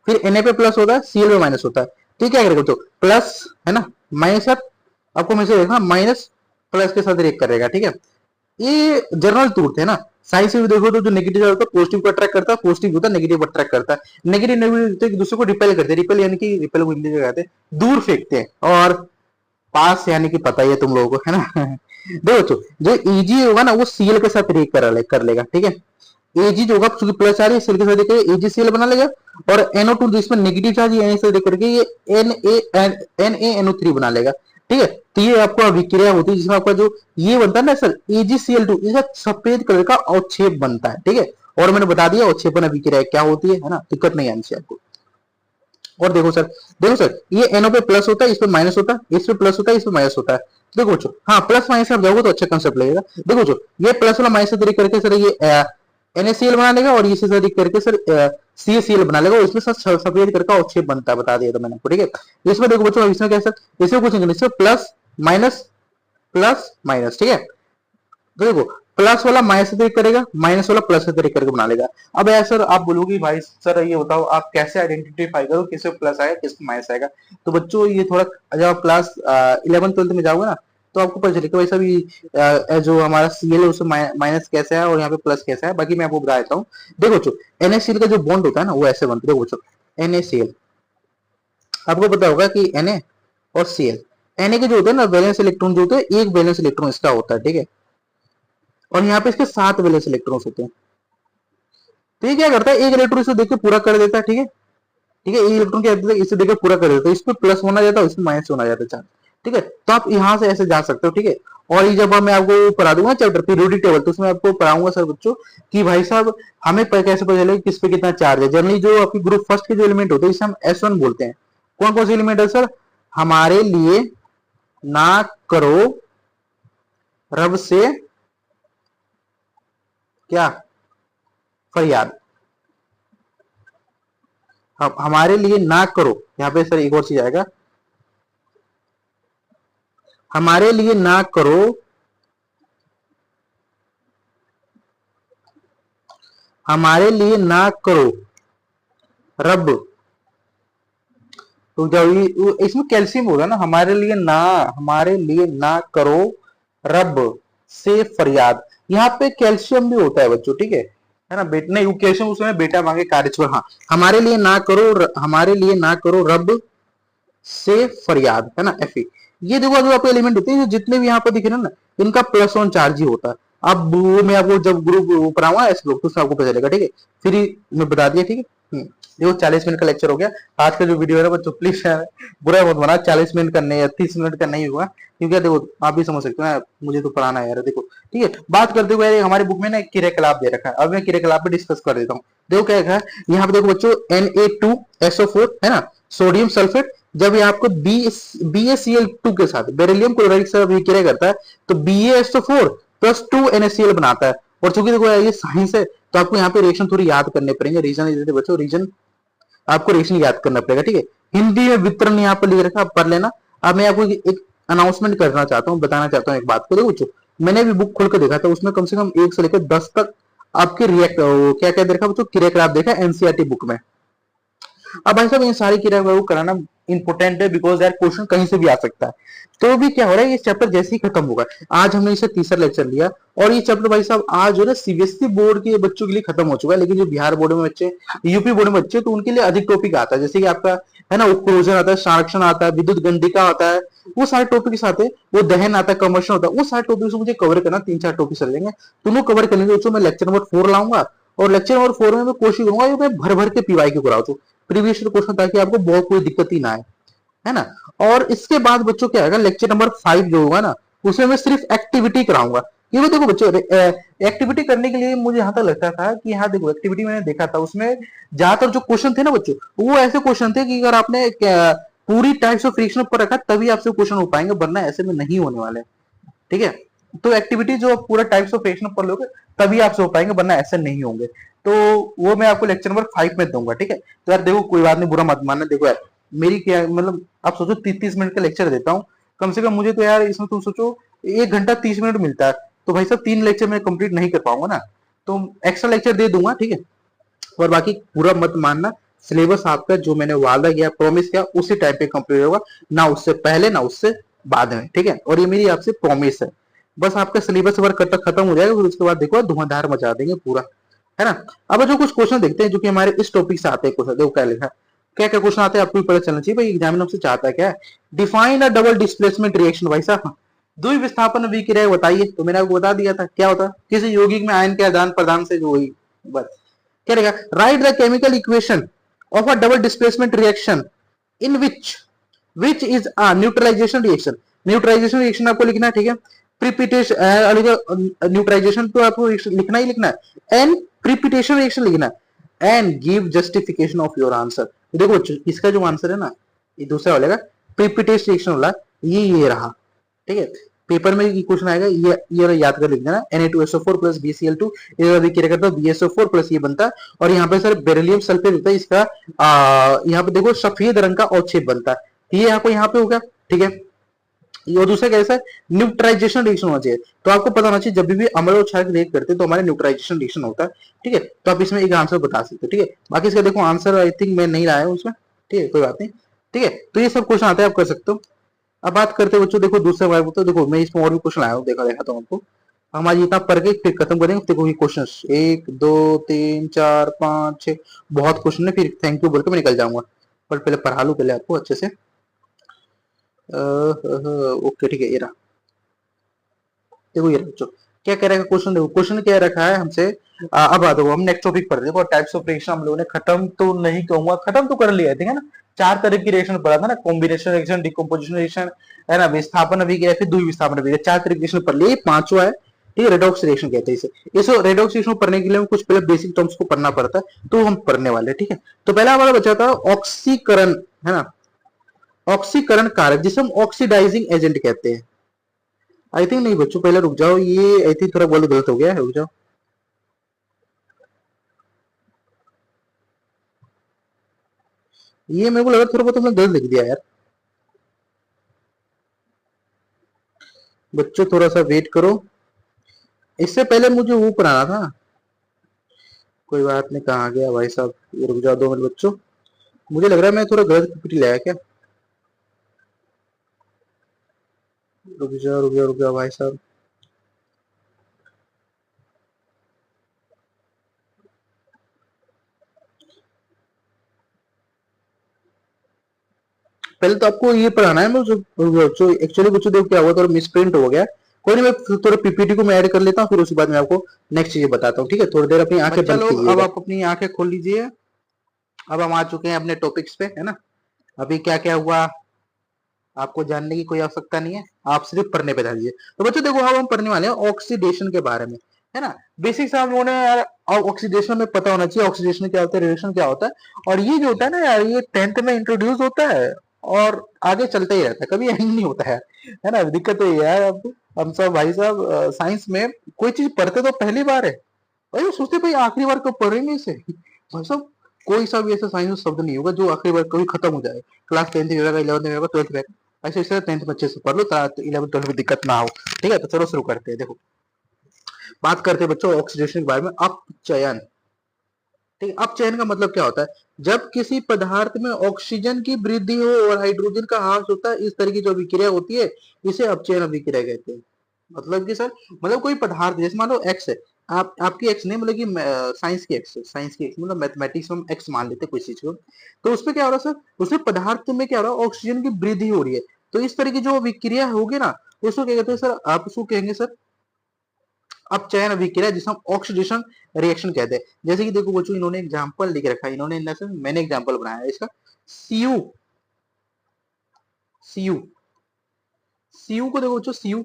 फिर Na पे प्लस होता है, Cl पे माइनस होता है। तो क्या करेगा बच्चों, प्लस है ना, माइनस आपको मैसेज देखना, माइनस प्लस के साथ रिएक्ट करेगा, ठीक है। ये जनरल ट्रूथ है ना, साइंस में देखो तो जो नेगेटिव होता है पॉजिटिव को अट्रैक्ट करता है, पॉजिटिव होता है नेगेटिव को अट्रैक्ट करता है, नेगेटिव नेगेटिव एक दूसरे को रिपेल करते हैं, रिपेल यानी कि रिपेल को हिंदी में कहते हैं दूर फेंकते हैं, और पास यानी कि पता ही है तुम लोगों को, है ना। देखो बच्चों जो Eg होगा ना वो Cl के साथ रिएक्ट कर लेगा, ठीक है। Ag जो होगा चूंकि प्लस चार्ज है, Cl के साथ रिएक्ट AgCl बना लेगा, और NO2 जिसमें नेगेटिव चार्ज है से रिएक्ट करके ये NaNO3 बना लेगा, ठीक है। तो ये आपको अभिक्रिया होती है जिसमें आपका जो ये बनता है ना सर AgCl2, इसका सफेद कलर का अवक्षेप बनता है, ठीक है। और मैंने बता दिया अवक्षेपन अभिक्रिया क्या होती है ना, दिक्कत नहीं आनी चाहिए आपको। और देखो सर ये NO पे प्लस होता है, इस पे माइनस होता है, इस पे प्लस होता है, इस पे माइनस होता है। देखो बच्चों, हाँ प्लस माइनस आप जाओगे तो अच्छा कंसेप्ट लगेगा। देखो बच्चों ये प्लस वाला माइनस से करके सर ये NaCl बना लेगा, और इसी से करके सर CaCl बना लेगा, और इसमें सर सफेद कलर का अवक्षेप बनता है, बता दिया तो मैंने आपको, ठीक है। इसमें देखो बच्चों इसमें क्या सर, इसमें कुछ नहीं, इसमें प्लस माइनस, ठीक है। तो देखो प्लस वाला माइनस से तरीक करेगा, माइनस वाला प्लस से तरीक करके बना लेगा। अब यार सर आप बोलोगे भाई सर ये बताओ आप कैसे आइडेंटिफाई करो किसमें प्लस आएगा किसमें माइनस आएगा। तो बच्चों ये थोड़ा जब आप क्लास 11th-12th में जाओगे ना, तो आपको पता चलेगा वैसा भी जो हमारा Cl है उसमें माइनस कैसा है और यहाँ पे प्लस कैसा है, बाकी मैं आपको बता देता हूँ। देखो बच्चों NaCl का जो बॉन्ड होता है ना वो ऐसे बनता है। देखो बच्चों NaCl आपको पता होगा कि Na और Cl, Na के जो होते हैं ना वैलेंस इलेक्ट्रॉन जो होते हैं, एक वैलेंस इलेक्ट्रॉन इसका होता है, ठीक है। और यहाँ पे इसके 7 वैलेंस इलेक्ट्रॉन्स होते हैं। तो ये क्या करता है, एक इलेक्ट्रॉन इसे देकर पूरा कर देता है, ठीक है, ठीक है। एक इलेक्ट्रॉन क्या करता है, इसे देकर पूरा कर देता है, इस पे प्लस होना जाता है, इसमें माइनस होना जाता है चार्ज, ठीक है। तो आप यहाँ से ऐसे जा सकते हो, ठीक है। और ये जब मैं आपको पढ़ा दूंगा चैप्टर पीरियोडिक टेबल, तो उसमें आपको पढ़ाऊंगा सर बच्चों कि भाई साहब हमें कैसे पता चलेगा किस पे कितना चार्ज है। जनरली जो आपकी ग्रुप फर्स्ट के जो एलिमेंट होते हैं इसे हम S1 बोलते हैं। कौन कौन से एलिमेंट है सर? हमारे लिए ना करो रब से क्या फरियाद। हमारे लिए ना करो, यहाँ पे सर एक और चीज आएगा, हमारे लिए ना करो, हमारे लिए ना करो रब। तो जब इसमें कैल्शियम होगा ना, हमारे लिए ना करो रब से फरियाद। यहाँ पे कैल्शियम भी होता है बच्चों, ठीक है ना? बेटा नहीं, कैल्शियम उसमें बेटा मांगे कार्यश्वर। हाँ, हमारे लिए ना करो, हमारे लिए ना करो रब से फरियाद, है ना? Fe। ये देखो जो आपके एलिमेंट होते हैं जितने भी यहाँ पर दिख रहे हैं ना, इनका +1 चार्ज ही होता है। अब वो मैं आपको जब ग्रुप पढ़ाऊंगा ऐसे लोग तो उससे आपको पता चलेगा, ठीक है? फिर मैं बता दिया, ठीक है? देखो 40 मिनट का लेक्चर हो गया। आज का जो वीडियो है ना बच्चों, प्लीज बुरा मत बना, 40 मिनट का नहीं या 30 मिनट का नहीं हुआ, क्योंकि देखो आप भी समझ सकते हो ना, मुझे तो पढ़ाना है यार। देखो ठीक है, बात करते हुए हमारे बुक में ना क्रियाकलाप दे रखा है, अब मैं क्रियाकलाप पे डिस्कस कर देता हूँ। देखो क्या है यहाँ पे, देखो बच्चों Na2SO4 है ना, सोडियम सल्फेट। जब ये आपको BaCl2 के साथ बेरिलियम क्लोराइड से विक्रिया करता है तो BaSO4 + 2 NaCl बनाता है। और चूंकि देखो ये साइंस है तो आपको यहाँ पे रिएक्शन थोड़ी याद करने पड़ेंगे। रीजन बच्चों, रीजन आपको रिएक्शन याद करना पड़ेगा, ठीक है? हिंदी में वितरण यहाँ पर लिख रखा, आप पढ़ लेना। अब मैं आपको एक अनाउंसमेंट करना चाहता हूँ, बताना चाहता हूँ एक बात को। देखो बच्चों, मैंने अभी बुक खोल कर देखा था, उसमें कम से कम 1 से लेकर 10 तक आपके क्या क्या देखा बच्चों, क्रियाकलाप देखा एनसीईआरटी बुक में। अब भाई साहब ये सारी क्रिया कराना इंपोर्टेंट है, बिकॉज यार क्वेश्चन कहीं से भी आ सकता है। तो भी क्या हो रहा है, ये चैप्टर जैसे ही खत्म होगा, आज हमने इसे तीसरा लेक्चर लिया और ये चैप्टर भाई साहब आज जो है सीबीएसई बोर्ड के बच्चों के लिए खत्म हो चुका है। लेकिन जो बिहार बोर्ड में बच्चे, यूपी बोर्ड में बच्चे, तो उनके लिए अधिक टॉपिक आता है, जैसे कि आपका है ना उपक्रोजन आता है, संरक्षण आता है, विद्युत गंडिका आता है, वो सारे टॉपिक साथ है, वो दहन आता है, कमर्शन होता है, वो सारे टॉपिक मुझे कवर करना, 3-4 टॉपिक चल जाएंगे, दोनों कवर करने के मैं लेक्चर नंबर 4 लाऊंगा। और लेक्चर नंबर 4 में मैं कोशिश करूंगा मैं भर भर के पीवाई क्यों कराऊं, प्रीवियस क्वेश्चन, ताकि आपको बहुत कोई दिक्कत ही ना आए, है ना? और इसके बाद बच्चों क्या आएगा, लेक्चर नंबर 5 जो होगा ना, उसमें मैं सिर्फ एक्टिविटी कराऊंगा। ये भी देखो बच्चों, एक्टिविटी करने के लिए मुझे यहाँ तक लगता था कि यहाँ देखो एक्टिविटी मैंने देखा था, उसमें ज्यादातर जो क्वेश्चन थे ना बच्चों, वो ऐसे क्वेश्चन थे कि अगर आपने पूरी टाइप्स ऑफ फ्रिक्शन पर रखा तभी आपसे क्वेश्चन हो पाएंगे, वरना ऐसे में नहीं होने वाले, ठीक है? तो एक्टिविटी जो पूरा टाइप्स ऑफ फ्रिक्शन पर लोगे तभी आपसे हो पाएंगे, वरना ऐसे नहीं होंगे। तो वो मैं आपको लेक्चर नंबर 5 में दूंगा, ठीक है? तो यार देखो कोई बात नहीं, बुरा मत मानना। देखो यार मेरी क्या मतलब, आप सोचो 30 मिनट का लेक्चर देता हूँ, कम से कम मुझे तो यार इसमें तुम सोचो 1 घंटा 30 मिनट मिलता है, तो भाई साहब 3 लेक्चर मैं कंप्लीट नहीं कर पाऊंगा ना, तो एक्स्ट्रा लेक्चर दे दूंगा, ठीक है? और बाकी पूरा मत मानना, सिलेबस आपका जो मैंने वादा किया, प्रॉमिस किया, उसी टाइम पे कंप्लीट होगा, ना उससे पहले ना उससे बाद में, ठीक है? और ये मेरी आपसे प्रॉमिस है। बस आपका सिलेबस वर्क तक खत्म हो जाएगा, फिर उसके बाद देखो धुआंधार मचा देंगे पूरा, है ना? अब जो कुछ क्वेश्चन देखते हैं जो कि हमारे इस टॉपिक से आते हैं, क्वेश्चन देखो क्या लिखा है, क्या क्या क्वेश्चन आते हैं आपको भी पता चलना चाहिए भाई, एग्जामिनर से चाहता है क्या है। Define a double displacement reaction, भाई साहब द्वि विस्थापन विक्रिया बताइए, तो मैंने आपको बता दिया था क्या होता है, किसी यौगिक में आयन के आदान प्रदान से जो हुई, बस। क्या रहेगा, write the chemical equation of a double displacement reaction in which is a neutralisation reaction. Neutralisation reaction आपको लिखना है, ठीक है? प्रिपिटेशन न्यूट्रलाइजेशन तो आपको लिखना ही लिखना है, एंड प्रिपिटेशन रिएक्शन लिखना है, and give justification of your answer. देखो इसका जो आंसर है ना, ये दूसरा वाला प्रिपिटेशन रिएक्शन वाला, ये रहा, ठीक है? पेपर में क्वेश्चन आएगा, ये याद कर लिख देना, Na2SO4 + BCl2 क्या करता है, BSO4 प्लस ये बनता है, और यहाँ पे सर बेरिलियम सल्फेट होता है, इसका यहाँ पे देखो सफेद रंग का अवक्षेप बनता है, ये आपको यहाँ पे होगा, ठीक है? और दूसरा कैसा है, न्यूट्राइजेशन रिएक्शन होना चाहिए। तो आपको पता होना चाहिए जब भी अम्ल और क्षार रिएक्ट करते हैं तो हमारे न्यूट्राइजेशन रिएक्शन होता है, ठीक है? तो आप इसमें एक आंसर बता सकते हो, ठीक है? बाकी इसका देखो आंसर आई थिंक मैं नहीं लाया हूं उसमें, ठीक है? कोई बात नहीं, ठीक है? तो ये सब क्वेश्चन आते हैं, आप कर सकते हो। अब बात करते हैं बच्चों, देखो दूसरे बार तो देखो मैं इसमें और भी क्वेश्चन लाया हूँ, देखा तो आपको हमारी इतना पढ़ के फिर खत्म करेंगे। देखो ये क्वेश्चन 1 2 3 4 5 6 बहुत क्वेश्चन है, फिर थैंक यू बोल के मैं निकल जाऊंगा, पर पहले पढ़ा लूं पहले आपको अच्छे से। ओके ठीक है, ये रहा, देखो ये रहा बच्चों, क्या कह रहा है क्वेश्चन, देखो क्वेश्चन क्या रखा है हमसे। अब आ दो हम नेक्स्ट टॉपिक पर। देखो टाइप्स ऑफ रिएक्शन हम लोगों ने खत्म तो नहीं कहूंगा, खत्म तो कर लिया है, ठीक है ना। चार तरह की रिएक्शन पढ़ा था ना, कॉम्बिनेशन रिएक्शन, डिकम्पोजिशन रिएक्शन, है ना, विस्थापन अभिक्रिया, फिर द्वितीय विस्थापन अभिक्रिया, चार तरह की रिएक्शन पढ़ लिए, पांचवा है, ठीक है, रेडॉक्स रिएक्शन कहते हैं इसे। इस रेडॉक्स रिएक्शन पढ़ने के लिए हम कुछ पहले बेसिक टर्म्स को पढ़ना पड़ता है, तो हम पढ़ने वाले हैं, ठीक है। तो पहला हमारा बचा था ऑक्सीकरण, है ना, ऑक्सीकरण कारक जिसे हम ऑक्सीडाइजिंग एजेंट कहते हैं। आई थिंक नहीं बच्चों, पहले रुक जाओ, ये आई थिंक थोड़ा बोल गलत हो गया है, रुक जाओ। ये मेरे को लगा थोड़ा बहुत तुमने गलत लिख दिया यार। बच्चों थोड़ा सा वेट करो, इससे पहले मुझे वो पढ़ाना था। कोई बात नहीं, कहाँ गया भाई साहब, ये रुक जाओ 2 मिनट बच्चों, मुझे लग रहा है मैं थोड़ा गलत पीपीटी लाया क्या। रुक जाओ रुक जाओ रुक जाओ भाई साहब। पहले तो आपको ये पढ़ाना है, मैं जो एक्चुअली कुछ देखो क्या हुआ, थोड़ा मिस प्रिंट हो गया। कोई नहीं, मैं थोड़ा पीपीटी को मैं ऐड कर लेता हूँ, फिर उसके बाद मैं आपको नेक्स्ट चीजें बताता हूँ, ठीक है। थोड़ी देर अपनी आंखें बंद कीजिएगा। अब आप अपनी आंखें खोल लीजिए। अब हम आ चुके हैं अपने टॉपिक्स पे, है ना। अभी क्या क्या हुआ आपको जानने की कोई आवश्यकता नहीं है, आप सिर्फ पढ़ने पे ध्यान दीजिए। तो बच्चों देखो, अब हम पढ़ने वाले हैं ऑक्सीडेशन के बारे में, है ना। बेसिक से हम लोगों ने यार ऑक्सीडेशन में पता होना चाहिए, ऑक्सीडेशन क्या होता है, रिएक्शन क्या होता है। और ये जो होता है ना यार, ये 10th में इंट्रोड्यूस होता है और आगे चलता ही रहता है, कभी एंड नहीं होता है ना। दिक्कत तो ये है, अब हम सब भाई साहब साइंस में कोई चीज पढ़ते तो पहली बार है, भाई वो सोचते भाई आखिरी बार कब पढ़ेंगे इसे। भाई साहब कोई सा भी ऐसा साइंस शब्द नहीं होगा जो आखिरी बार कभी खत्म हो जाए। क्लास 10th में होगा, 11th में होगा, 12th में, ऐसे ऐसे 10th में अच्छे से पढ़ लो, 11th 12th में दिक्कत ना हो, ठीक है। तो चलो शुरू करते हैं। देखो बात करते हैं बच्चों ऑक्सीडेशन के बारे में। अपचयन, ठीक है। अपचयन का मतलब क्या होता है, जब किसी पदार्थ में ऑक्सीजन की वृद्धि हो और हाइड्रोजन का ह्रास होता है, इस तरह की जो अभिक्रिया होती है इसे अपचयन अभिक्रिया कहते हैं। मतलब कि सर, मतलब कोई पदार्थ, जैसे मान लो एक्स है, आप आपकी एक्स नहीं, मतलब कि साइंस की एक्स है, साइंस की एक्स मतलब मैथमेटिक्स में एक्स मान लेते हैं कोई चीज को। तो उसमें क्या हो रहा है सर, उसमें पदार्थ में क्या हो रहा है, ऑक्सीजन की वृद्धि हो रही है। तो इस तरह की जो विक्रिया होगी ना, उसको क्या कहते हैं सर, आप उसको कहेंगे सर अपचयन अभिक्रिया, जिसे हम ऑक्सीडेशन रिएक्शन कहते हैं। जैसे कि देखो बच्चों, इन्होंने एग्जांपल लिख रखा है, इन्होंने मैंने एग्जांपल बनाया है इसका। सीयू, सीयू, सीयू को देखो बच्चों, C U,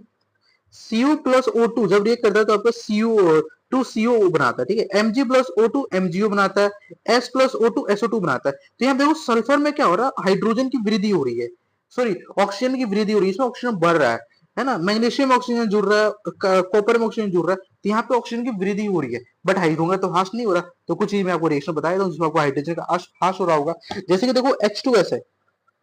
C U plus O two जब रिएक्ट करता है तो आपका सीयू टू सीओ बनाता है, ठीक है। M G plus O two M G O बनाता है, S plus O two S O two बनाता है। तो यहाँ देखो सल्फर में क्या हो रहा है, हाइड्रोजन की वृद्धि हो रही है, सॉरी ऑक्सीजन की वृद्धि हो रही है, इसमें ऑक्सीजन बढ़ रहा है ना। मैग्नीशियम ऑक्सीजन जुड़ रहा है, कॉपर में ऑक्सीजन जुड़ रहा है, तो यहाँ पे ऑक्सीजन की वृद्धि हो रही है, बट हाइड्रोजन का तो ह्रास नहीं हो रहा। तो कुछ चीज मैं आपको रिएक्शन बताया था जिसमें आपको हाइड्रोजन का ह्रास हो रहा होगा। जैसे कि देखो H2S है,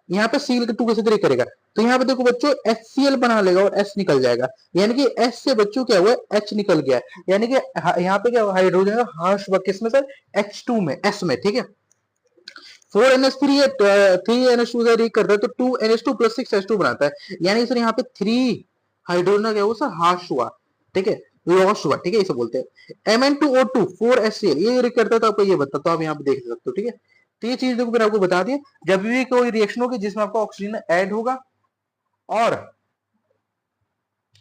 यहाँ पे सील टू कैसे तरीके करेगा, तो यहाँ पे देखो बच्चों HCl बना लेगा और S निकल जाएगा, यानी कि S से बच्चों क्या हुआ, H निकल गया, यानी कि यहाँ पे क्या हाइड्रोजन का ह्रास हुआ, किसमें सर, H2 में, S में, ठीक है। 4NH3 है, 3NH2 से रिएक्ट करता है तो 2NH2 प्लस 6H2 बनाता है, यानी सर यहाँ पे 3 हाइड्रोजन क्या हुआ सर, ह्रास हुआ, ठीक है, लॉस हुआ, ठीक है, इसे बोलते हैं। Mn2O2 4HCl ये रिएक्ट करता है तो आपको ये बताता हूँ, आप यहाँ पे देख सकते हो, ठीक है। तो ये चीज देखो मैंने आपको बता दिया, जब भी कोई रिएक्शन होगी जिसमें आपका ऑक्सीजन ऐड होगा और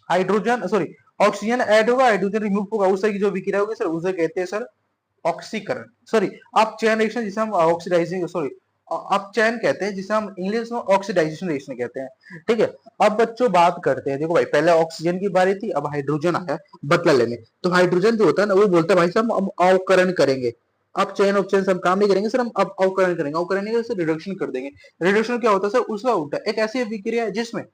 हाइड्रोजन सॉरी ऑक्सीजन ऐड होगा, हाइड्रोजन रिमूव होगा, उस तरह की जो विक्रिया होगी सर उसे कहते हैं सर ऑक्सीकरण, सॉरी अपचयन रिएक्शन, जिसे हम ऑक्सीडाइजिंग सॉरी अपचयन कहते हैं, जिसे हम इंग्लिश में ऑक्सीडाइजेशन रिएक्शन कहते हैं, ठीक है। अब बच्चों बात करते हैं, देखो भाई पहले ऑक्सीजन की बारी थी, अब हाइड्रोजन आया बदला लेने। तो हाइड्रोजन जो होता है ना, वो बोलता है भाई साहब हम अवकरण करेंगे, अपचयन उपचयन से हम काम नहीं करेंगे सर, हम अब अवकरण करेंगे, अवकरण नहीं करेंगे रिडक्शन कर देंगे। रिडक्शन क्या होता है सर, उसका उल्टा, एक ऐसी अभिक्रिया है जिसमें,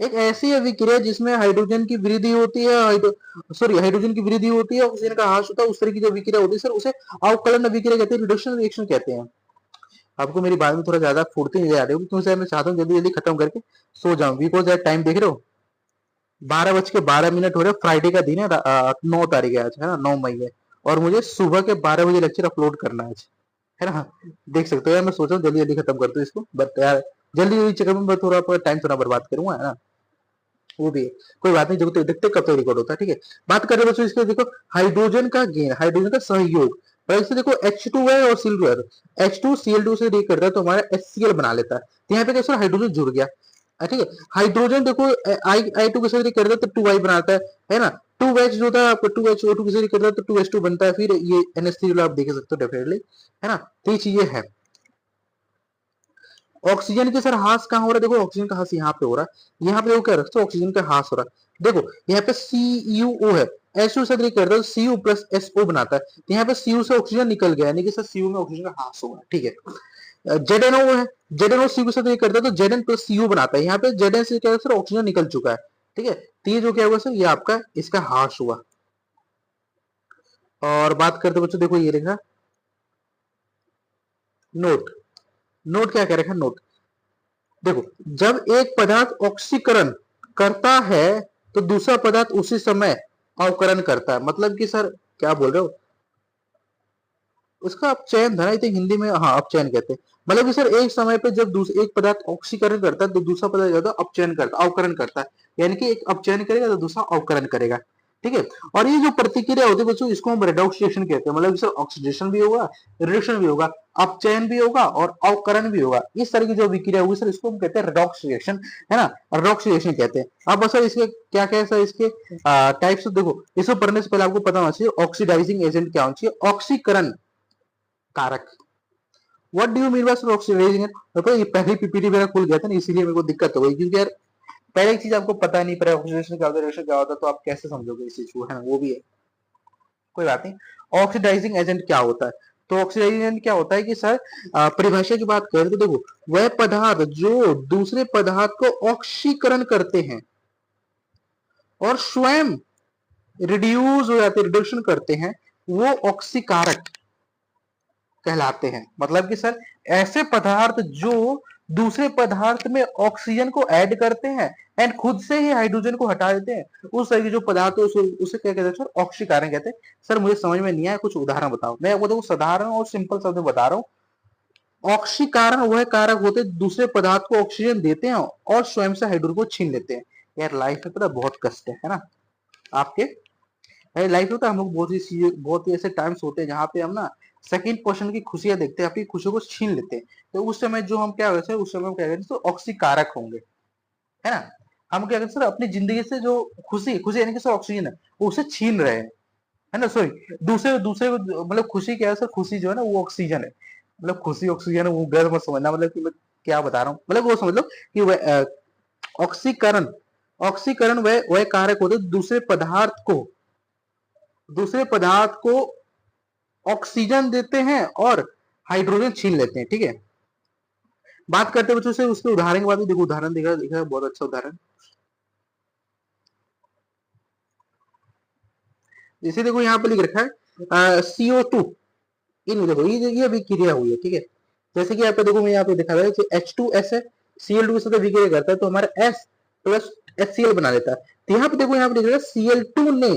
एक ऐसी अभिक्रिया जिसमें हाइड्रोजन की वृद्धि होती है, सॉरी हाइड्रोजन की वृद्धि होती है, ऑक्सीजन का ह्रास होता है, उस तरह की जो अभिक्रिया होती है सर उसे अवकलन अभिक्रिया कहते हैं, रिडक्शन रिएक्शन कहते हैं। आपको मेरी बात में थोड़ा ज्यादा फुर्ती नजर आ रही होगी, क्योंकि मैं चाहता हूँ जल्दी जल्दी खत्म करके सो जाऊं, बिकॉज यार टाइम देख रहे हो, 12:12 हो रहे, फ्राइडे का दिन है, 9 तारीख है आज, है ना, 9 मई है, और मुझे सुबह के 12 बजे लेक्चर अपलोड करना है आज, है ना। देख सकते हो यार, मैं सोच रहा हूँ जल्दी जल्दी खत्म कर दूं इसको, बट यार जल्दी जल्दी चक्कर में थोड़ा टाइम थोड़ा बर्बाद करूंगा, है ना। वो भी है, कोई बात नहीं, देखो देखते कब तक रिकॉर्ड होता है, ठीक है। बात करें बच्चों इसके, देखो हाइड्रोजन का गेन, हाइड्रोजन का सहयोग, पर इससे देखो H2 है और Cl2 है, H2Cl2 से रिएक्ट करता है तो हमारा HCl बना लेता है, तो यहाँ पे कैसे हाइड्रोजन जुड़ गया, ठीक है। हाइड्रोजन देखो I2 के साथ रिएक्ट करता है तो 2I बनाता है ना। 2H जो था आपको 2HO2 किसी करता है तो 2H2 बनता है, फिर ये NH3 आप देख सकते हो डेफिनेटली, है ना। तो ये चीजें है। ऑक्सीजन के सर हास कहाँ हो रहा है, देखो ऑक्सीजन का हास यहाँ पे हो रहा है, यहाँ पे देखो क्या रखते हो ऑक्सीजन का हास हो रहा है, देखो यहाँ पे CuO है, SO से करते हो Cu प्लस SO बनाता है, तो यहाँ पे Cu से ऑक्सीजन निकल गया, यानी कि सर Cu में ऑक्सीजन का हास होगा, ठीक है। ZNO है, ZNO Cu के साथ करता है तो Zn प्लस Cu बनाता है, यहाँ पे Zn से क्या है सर ऑक्सीजन निकल चुका है, ठीक है। तो ये जो क्या हुआ सर, ये आपका इसका हास हुआ। और बात करते बच्चों, देखो ये लिखा नोट, नोट क्या कह रखा है, नोट देखो, जब एक पदार्थ ऑक्सीकरण करता है तो दूसरा पदार्थ उसी समय अवकरण करता है, मतलब कि सर क्या बोल रहे हो, उसका अपचयन था ना, तो हिंदी में हाँ अपचयन कहते हैं, मतलब कि सर एक समय पे जब एक पदार्थ ऑक्सीकरण करता है तो दूसरा पदार्थ ज्यादा अपचयन करता है, अवकरण करता है, यानी कि एक अपचयन करेगा तो दूसरा अवकरण करेगा, ठीक है। और ये जो प्रतिक्रिया होती है बच्चों, इसको हम रेडॉक्स रिएक्शन कहते हैं, मतलब सर ऑक्सीडेशन भी होगा, रिडक्शन भी होगा, अपचयन भी होगा और अवकरण भी होगा, इस तरह की जो विक्रिया होगी सर इसको हम कहते हैं रेडॉक्स रिएक्शन, है ना, रेडॉक्स रिएक्शन कहते हैं। अब सर इसके क्या क्या है सर, इसके टाइप्स देखो, इसको पढ़ने से पहले आपको पता होना चाहिए ऑक्सीडाइजिंग एजेंट क्या होना चाहिए, ऑक्सीकरण कारक। What do you mean by oxidising, देखो ये पहले पीपीटी मेरा खुल गया था ना, इसीलिए मेरे को दिक्कत हो गई, क्योंकि यार पहले एक चीज आपको पता नहीं पड़ा ऑक्सीडेशन क्या होता है, रिएक्शन क्या होता है, तो आप कैसे समझोगे इस चीज को, है ना, वो भी है, कोई बात नहीं। ऑक्सीडाइजिंग एजेंट क्या होता है, तो ऑक्सीडाइजिंग एजेंट क्या होता है कि सर परिभाषा की बात करें तो देखो, वह पदार्थ जो दूसरे पदार्थ को ऑक्सीकरण करते हैं और स्वयं रिड्यूस हो जाते, रिडक्शन करते हैं, वो ऑक्सीकारक कहलाते हैं। मतलब कि सर ऐसे पदार्थ जो दूसरे पदार्थ में ऑक्सीजन को ऐड करते हैं एंड खुद से ही हाइड्रोजन को हटा देते हैं, उस तरह के जो पदार्थ है उसे क्या कहते हैं सर, ऑक्सीकरण कहते हैं। सर मुझे समझ में नहीं आया, कुछ उदाहरण बताओ। मैं आपको देखो साधारण और सिंपल शब्द बता रहा हूँ। ऑक्सीकरण वह कारक होते हैं दूसरे पदार्थ को ऑक्सीजन देते हैं और स्वयं से हाइड्रोजन को छीन लेते हैं। यार लाइफ में पता बहुत कष्ट है ना आपके, लाइफ में तो हम लोग बहुत ही ऐसे टाइम्स होते हैं जहाँ पे हम ना सेकंड पर्सन की खुशियां देखते हैं, अपनी खुशियों को छीन लेते हैं, तो उस समय जो हम क्या करते हैं, उस समय हम क्या करते हैं, तो ऑक्सीकारक होंगे, है ना। हम क्या करते हैं सर, अपनी जिंदगी से जो खुशी खुशी यानी कि सर ऑक्सीजन है वो उसे छीन रहे हैं, है ना, सॉरी दूसरे दूसरे मतलब खुशी क्या है सर, खुशी जो है ना वो ऑक्सीजन है, मतलब खुशी ऑक्सीजन है, वो गलत मत समझना, मतलब कि मैं क्या बता रहा हूँ, मतलब वो समझ लो कि वह ऑक्सीकरण, ऑक्सीकरण वह कारक होते दूसरे पदार्थ को ऑक्सीजन देते हैं और हाइड्रोजन छीन लेते हैं, ठीक है। बात करते हैं बच्चों से उसके उदाहरण के बाद, देखो उदाहरण देखा देखा बहुत अच्छा उदाहरण, जैसे देखो यहाँ पे लिख रखा है CO2, इन देखो ये विक्रिया हुई है, ठीक है। जैसे कि यहाँ पे देखो मैं यहाँ पे दिखा रहा है H2S है, Cl2 के साथ विक्रिया करता है तो हमारा S प्लस HCl बना लेता है। तो यहाँ पे देखो यहाँ पे लिख रहा है Cl2 ने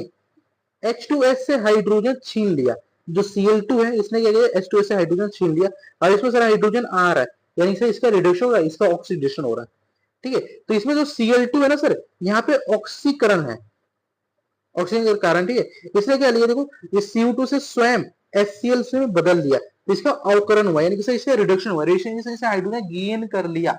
H2S से हाइड्रोजन छीन लिया, जो Cl2 है इसने क्या किया, H2S से हाइड्रोजन छीन लिया और इसमें सारा हाइड्रोजन आ रहा है, यानी से इसका रिडक्शन हो रहा है, इसका ऑक्सीडेशन हो रहा है, ठीक है। तो इसमें जो Cl2 है ना सर, यहाँ पे ऑक्सीकरण है, ऑक्सीजन के कारण, ठीक है। इसने क्या लिया देखो, ये CO2 से स्वयं HCl से बदल दिया, तो इसका अवकरण हुआ, यानी कि इसका रिडक्शन हुआ, रिडक्शन से हाइड्रोजन गेन कर लिया,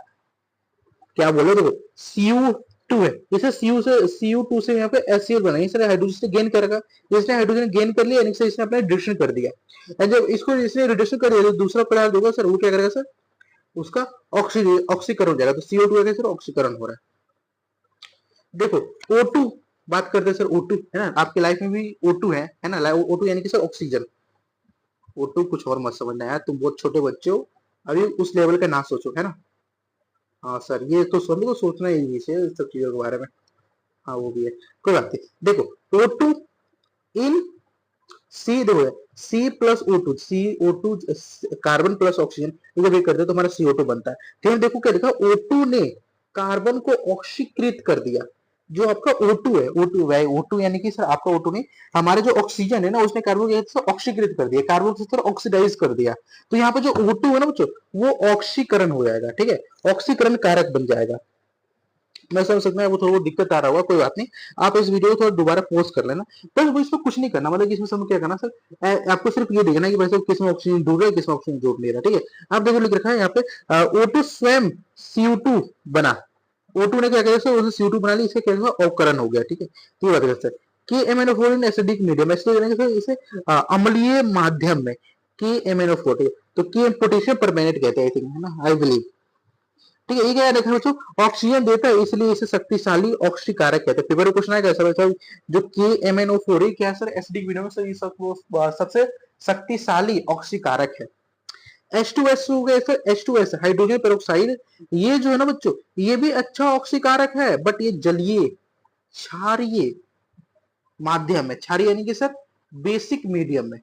क्या बोलो देखो Cu2 है, इसे Cu2 से यहाँ पे HCl बना, इसने हाइड्रोजन से गेन करेगा, इसने हाइड्रोजन गेन कर लिया, यानी कि इसने अपना रिडक्शन कर दिया, और जब इसको इसने रिडक्शन कर दिया तो दूसरा पदार्थ होगा सर, वो क्या करेगा सर, उसका ऑक्सीकरण हो जाएगा, तो CO2 है सर ऑक्सीकरण हो रहा है। देखो O2 बात करते हैं सर, O2 है ना, आपकी लाइफ में भी O2 है ना, O2 यानी कि सर ऑक्सीजन, O2 कुछ और मत समझना है, तुम बहुत छोटे बच्चे हो, अभी उस लेवल का ना सोचो, है ना। हाँ सर ये तो समझ लो, सोचना ही नहीं चाहिए इस सब चीजों के बारे में, हाँ वो भी है, कोई बात नहीं। देखो O2 इन सी, देखो C+O2 कार्बन प्लस ऑक्सीजन, जब ये करते हैं तो हमारा CO2 बनता है। फिर देखो क्या लिखा, O2 ने कार्बन को ऑक्सीकृत कर दिया, जो आपका O2 है, O2 यानी कि सर आपका O2 नहीं, हमारे जो ऑक्सीजन है ना उसने कार्बन को ऑक्सीकृत कर दिया, कार्बन को सर ऑक्सीडाइज कर दिया, तो यहाँ पे जो O2 है ना बच्चों, वो ऑक्सीकरण हो जाएगा, ठीक है, ऑक्सीकरण कारक बन जाएगा। मैं समझ सकता हूँ वो थोड़ा दिक्कत आ रहा होगा, कोई बात नहीं, आप इस वीडियो को थोड़ा दोबारा पोस्ट कर लेना, बस वो इसमें कुछ नहीं करना, मतलब इसमें सब क्या करना सर, आपको सिर्फ ये देखना कि भाई साहब किसमें ऑक्सीजन जुड़ रहा है, किसमें ऑक्सीजन जुड़ नहीं रहा, ठीक है। आप देखो लिख रखा है यहाँ पे O2 स्वयं CO2 बना, O2 ने क्या किया सर, उसने CO2 बना ली, इसका क्या हुआ, अवकरण हो गया, ठीक है, तो ये बात है सर। के MnO4 इन एसिडिक मीडियम, इसे अम्लीय माध्यम में के MnO4, तो के पोटेशियम परमैनेट कहते हैं, है ना, आई बिलीव। ठीक है, ये क्या देखो बच्चों, ऑक्सीजन देता है इसलिए इसे शक्तिशाली ऑक्सीकारक कहते हैं। पेपर में क्वेश्चन आएगा सर, जो के MnO4 है क्या सर, एसिडिक मीडियम में सर ये सबसे शक्तिशाली ऑक्सीकारक है। H2S हो गया सर, H2S हाइड्रोजन पेरोक्साइड, ये जो है ना बच्चों, ये भी अच्छा ऑक्सीकारक है, बट ये जलीय क्षारीय माध्यम में, क्षारीय यानी कि सर बेसिक मीडियम में,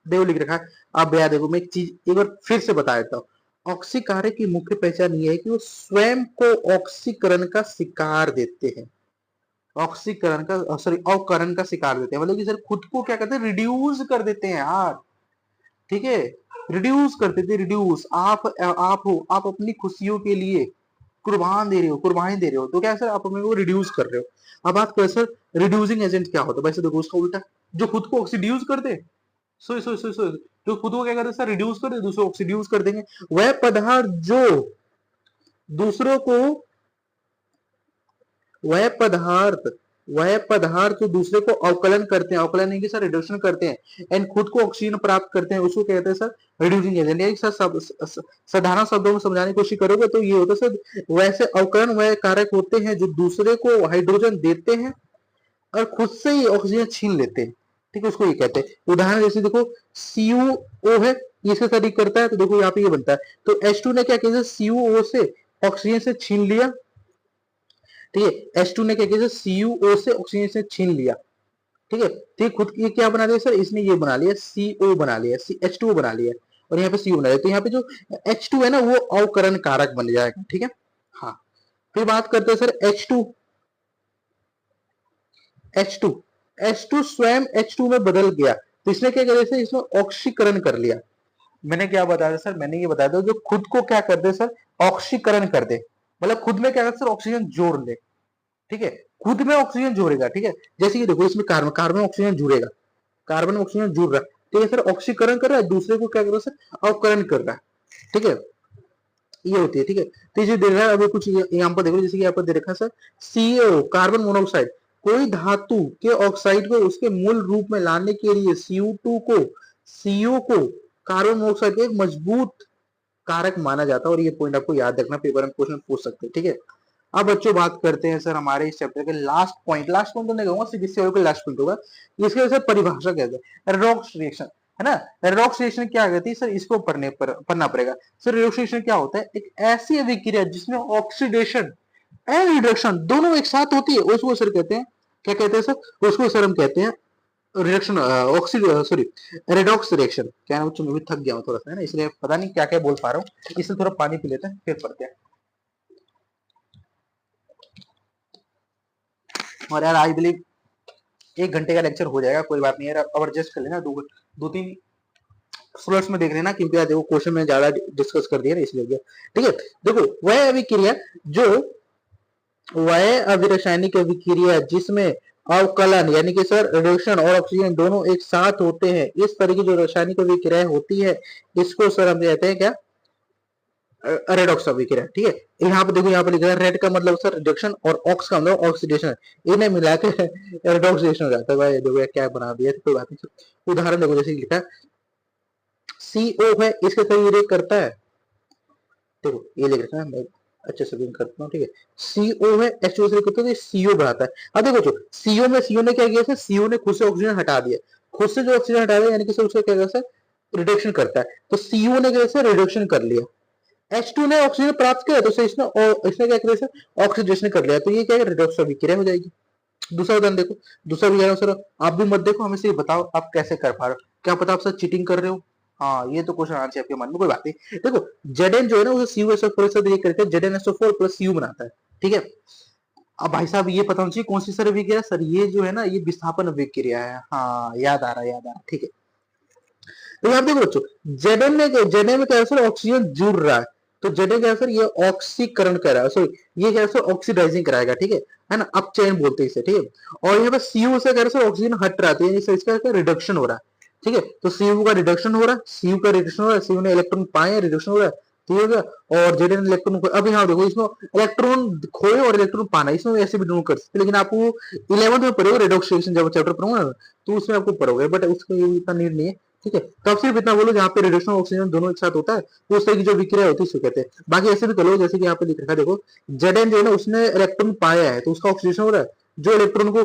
देखो लिख रखा है। अब यार देखो, मैं एक चीज एक बार फिर से बता देता हूँ, ऑक्सीकारक की मुख्य पहचान ये है कि वो स्वयं को ऑक्सीकरण का शिकार देते हैं, ऑक्सीकरण का सॉरी अवकरण का शिकार देते हैं, मतलब कि सर खुद को क्या कहते हैं, रिड्यूस कर देते हैं यार। ठीक है, रिड्यूस करते थे, रिड्यूस, आप हो, आप अपनी खुशियों के लिए कुर्बान दे रहे हो, कुर्बानी दे रहे हो, तो क्या सर आप अपने को रिड्यूस कर रहे हो। अब बात करें सर रिड्यूसिंग एजेंट क्या होता है, वैसे देखो उसका उल्टा, जो खुद को ऑक्सीड्यूस कर दे, सो जो खुद को क्या करते सर, रिड्यूस कर दे, दूसरे ऑक्सीड्यूस कर देंगे, वह पदार्थ जो दूसरों को, वह पदार्थ जो दूसरे को अवकलन करते हैं, अवकलन नहीं कि सर रिडक्शन करते हैं, एंड खुद को ऑक्सीजन प्राप्त करते हैं, उसको कहते हैं सर रिड्यूसिंग एजेंट। यदि सर साधारण शब्दों में समझाने की कोशिश करोगे तो ये होता है सर, वैसे अवकलन वह कारक होते हैं जो दूसरे को हाइड्रोजन देते हैं और खुद से ही ऑक्सीजन छीन लेते हैं। ठीक है, उसको ये कहते हैं। उदाहरण जैसे देखो CuO है, ये इसका तरीका करता है, तो देखो यहाँ पे ये बनता है, तो H2 ने क्या किया, CuO से ऑक्सीजन से छीन लिया। ठीक है, H2 ने क्या किया, CuO से ऑक्सीजन से छीन लिया। ठीक है, तो ये खुद ये क्या बना दिया सर, इसने ये बना लिया, CO बना लिया, H2O बना लिया, और यहाँ पे CO बना लिया, तो यहाँ पे जो H2 है ना वो अवकरण कारक बन जाएगा। ठीक है, हाँ, फिर बात करते हैं सर H2 स्वयं H2 में बदल गया, तो इसने क्या किया, इसमें ऑक्सीकरण कर लिया। मैंने क्या बताया सर, मैंने ये बताया था, जो खुद को क्या कर दे सर, ऑक्सीकरण कर दे, मतलब खुद में क्या कर सर, ऑक्सीजन जोड़ ले। ठीक है, खुद में ऑक्सीजन जोड़ेगा। ठीक है, जैसे कि देखो इसमें कार्बन ऑक्सीजन जुड़ेगा, कार्बन ऑक्सीजन जुड़ रहा है, ठीक है सर, ऑक्सीकरण कर रहा है, दूसरे को क्या कर रहा है सर, अवकरण कर रहा है। ठीक है, ये होती है। ठीक है, तो ये दे रहा है, अभी कुछ यहाँ पर देखो, जैसे कि यहाँ पर दे रखा है सर, CO कार्बन मोनोऑक्साइड, कोई धातु के ऑक्साइड को उसके मूल रूप में लाने के लिए CO को कार्बन मोनोऑक्साइड के एक मजबूत कारक माना जाता है, और ये पॉइंट आपको याद रखना, पेपर में क्वेश्चन पूछ सकते हैं। ठीक है, अब बच्चों बात करते हैं सर हमारे इस चैप्टर के लास्ट पॉइंट तो नहीं कहूंगा, सीबीएसई लास्ट पॉइंट होगा, इसके सर परिभाषा कहते हैं रेडॉक्स रिएक्शन, है ना। रेडॉक्स रिएक्शन क्या कहती है सर, इसको पढ़ना पड़ेगा सर। रेडॉक्स रिएक्शन क्या होता है, एक ऐसी अभिक्रिया जिसमें ऑक्सीडेशन एंड रिडक्शन दोनों एक साथ होती है, उसको सर कहते हैं, क्या कहते हैं सर, उसको सर हम कहते हैं रिएक्शन, सॉरी रेडॉक्स रिएक्शन। क्या है बच्चों, मैं भी थक गया हूँ थोड़ा सा, है ना, इसलिए पता नहीं क्या क्या बोल पा रहा हूँ, इसलिए थोड़ा पानी पी लेते हैं फिर पढ़ते हैं। और यार आई बिलीव 1 घंटे का लेक्चर हो जाएगा, कोई बात नहीं यार, अब एडजस्ट कर लेना, दो तीन स्लॉट्स में देख लेना, क्योंकि यार देखो क्वेश्चन में ज्यादा डिस्कस कर दिया ना, इसलिए। ठीक है, देखो वह अभिक्रिया जो वह अभिरासायनिक अभिक्रिया जिसमें अवकलन यानी कि सर रिडक्शन और ऑक्सीजन दोनों एक साथ होते हैं, इस तरह की जो रासायनिक अभिक्रिया होती है, इसको सर हम कहते हैं क्या, रेडॉक्स अभिक्रिया। ठीक है, यहाँ पे देखो, यहाँ पे लिखा है रेड का मतलब सर रिडक्शन और ऑक्स का मतलब ऑक्सीडेशन, इन्हें मिला के रेडॉक्स रिएक्शन हो जाता है। भाई देखो क्या बना दिया, कोई बात नहीं। उदाहरण देखो, जैसे लिखा है CO है, इसके साथ ये रिएक्ट करता है, देखो ये लिख रखा है, मैं अच्छे से भी करता हूँ। ठीक है, CO है, H2O से करते हैं, CO बढ़ाता है। अब देखो जो CO ने क्या किया सर, CO ने खुद से ऑक्सीजन हटा दिया, खुद से जो ऑक्सीजन हटा दिया यानी कि सर उसका क्या सर रिडक्शन करता है, तो CO ने क्या सर रिडक्शन कर लिया, H2 ने ऑक्सीजन प्राप्त किया, तो इसने क्या किया सर ऑक्सीडेशन कर लिया, तो ये क्या है, रिडॉक्स अभिक्रिया हो जाएगी। दूसरा उदाहरण देखो, दूसरा भी सर आप भी मत देखो, हमें सिर्फ बताओ आप कैसे कर पा रहे हो, क्या पता आप सर चीटिंग कर रहे हो। हाँ, ये तो क्वेश्चन आना चाहिए आपके मन में, कोई बात नहीं। देखो Zn जो है ना, उसे CuSO4 से ये करके ZnSO4 प्लस Cu बनाता है। ठीक है, अब भाई साहब ये पता होना चाहिए कौन सी सर अभिक्रिया, सर ये जो है ना, ये विस्थापन अभिक्रिया है। हाँ, याद आ रहा। ठीक है, तो यहाँ देखो बच्चों, Zn में क्या है सर, ऑक्सीजन जुड़ रहा है, तो Zn क्या है सर, ये ऑक्सीकरण कर रहा है, सॉरी ये क्या है सर ऑक्सीडाइजिंग कराएगा। ठीक है ना, अप चेन बोलते हैं इसे। ठीक है, और यहाँ पे Cu से क्या है सर ऑक्सीजन हट रहा है, तो इसका रिडक्शन हो रहा है। ठीक है, तो Cu का रिडक्शन हो रहा है, Cu ने इलेक्ट्रॉन पाए, रिडक्शन हो रहा है, ठीक है। और जेड इलेक्ट्रॉन, अब यहाँ देखो इसमें इलेक्ट्रॉन खोए और इलेक्ट्रॉन पाना, इसमें ऐसे भी ढूंढ कर सकते, लेकिन आपको 11th में पढ़ोगे रेडॉक्स रिएक्शन जब चैप्टर पढ़ोगे ना, तो उसमें आपको पढ़ोगे, बट उसका ये इतना नीड नहीं है। ठीक है, तो अब सिर्फ इतना बोलो जहाँ पे रिडक्शन ऑक्सीजन दोनों एक साथ होता है तो उस तरह की जो विक्रिया होती है उसको कहते हैं। बाकी ऐसे भी करो जैसे कि यहाँ पे लिख रखा है, देखो जेड एन जो है ना उसने इलेक्ट्रॉन पाया है तो उसका ऑक्सीजन हो रहा है, जो इलेक्ट्रॉन को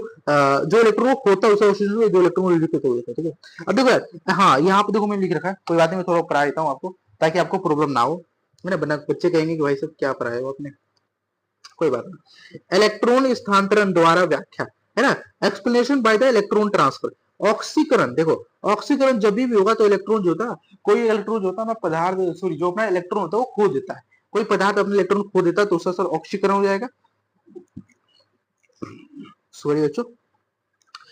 खोता है उसका ऑक्सीजन, जो इलेक्ट्रॉन को रिलीज हो जाता है। ठीक है, अब देखो यार, हाँ यहाँ पे देखो मैंने लिख रखा है, कोई बात नहीं, मैं थोड़ा पढ़ा देता हूँ आपको ताकि आपको प्रॉब्लम ना हो, है ना, बना बच्चे कहेंगे कि भाई सब क्या पढ़ाया हो आपने, कोई बात नहीं। इलेक्ट्रॉन स्थानांतरण द्वारा व्याख्या, है ना, explanation by the electron transfer. ऑक्सीकरण, देखो ऑक्सीकरण जब भी होगा तो इलेक्ट्रॉन जो होता है, कोई इलेक्ट्रॉन जो होता है ना पदार्थ, सॉरी जो अपना इलेक्ट्रॉन होता है वो खो देता है, कोई पदार्थ अपने इलेक्ट्रॉन खो देता है तो उसका सर ऑक्सीकरण हो जाएगा। सॉरी बच्चों,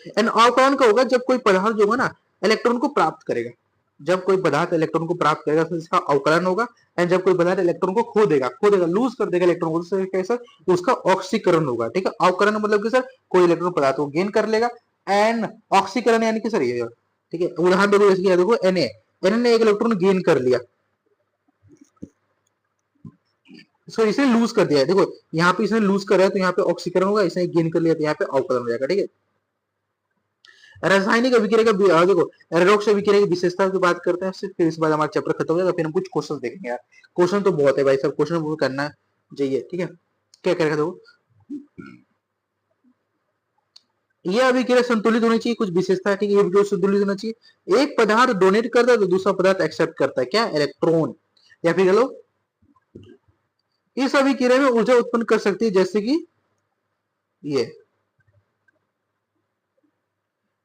एंड अवकरण का होगा जब कोई पदार्थ जो होगा ना इलेक्ट्रॉन को प्राप्त करेगा, जब कोई पदार्थ इलेक्ट्रॉन को प्राप्त करेगा तो इसका अवकलन होगा, एंड जब कोई पदार्थ इलेक्ट्रॉन को खो देगा लूज कर देगा इलेक्ट्रॉन को, तो कैसा उसका ऑक्सीकरण होगा। ठीक है, अवकलन मतलब कि सर कोई इलेक्ट्रॉन पदार्थ को गेन कर लेगा, एंड ऑक्सीकरण यानी कि सर ये, ठीक है, उदाहरण देखो जैसे देखो एन ने एक इलेक्ट्रॉन गेन कर लिया, सो इसे लूज कर दिया है, देखो यहाँ पे इसने लूज कर रहा है तो यहाँ पे ऑक्सीकरण होगा, इसने गेन कर लिया तो यहाँ पे अवकलन हो जाएगा। ठीक है, रासायनिक अभिक्रिया का देखो रेडॉक्स अभिक्रिया की विशेषता की बात करते हैं, फिर इस बाद हमारा चैप्टर खत्म हो जाएगा, फिर हम कुछ क्वेश्चन देखेंगे यार, क्वेश्चन तो बहुत है भाई सब, क्वेश्चन करना चाहिए। ठीक है, क्या करेगा देखो, यह अभिक्रिया संतुलित होनी चाहिए, कुछ विशेषता है, ठीक है, ये जो संतुलित होना चाहिए, एक पदार्थ डोनेट करता है तो दूसरा पदार्थ एक्सेप्ट करता है, क्या, इलेक्ट्रॉन, या फिर चलो इस अभिक्रिया में ऊर्जा उत्पन्न कर सकती है, जैसे कि ये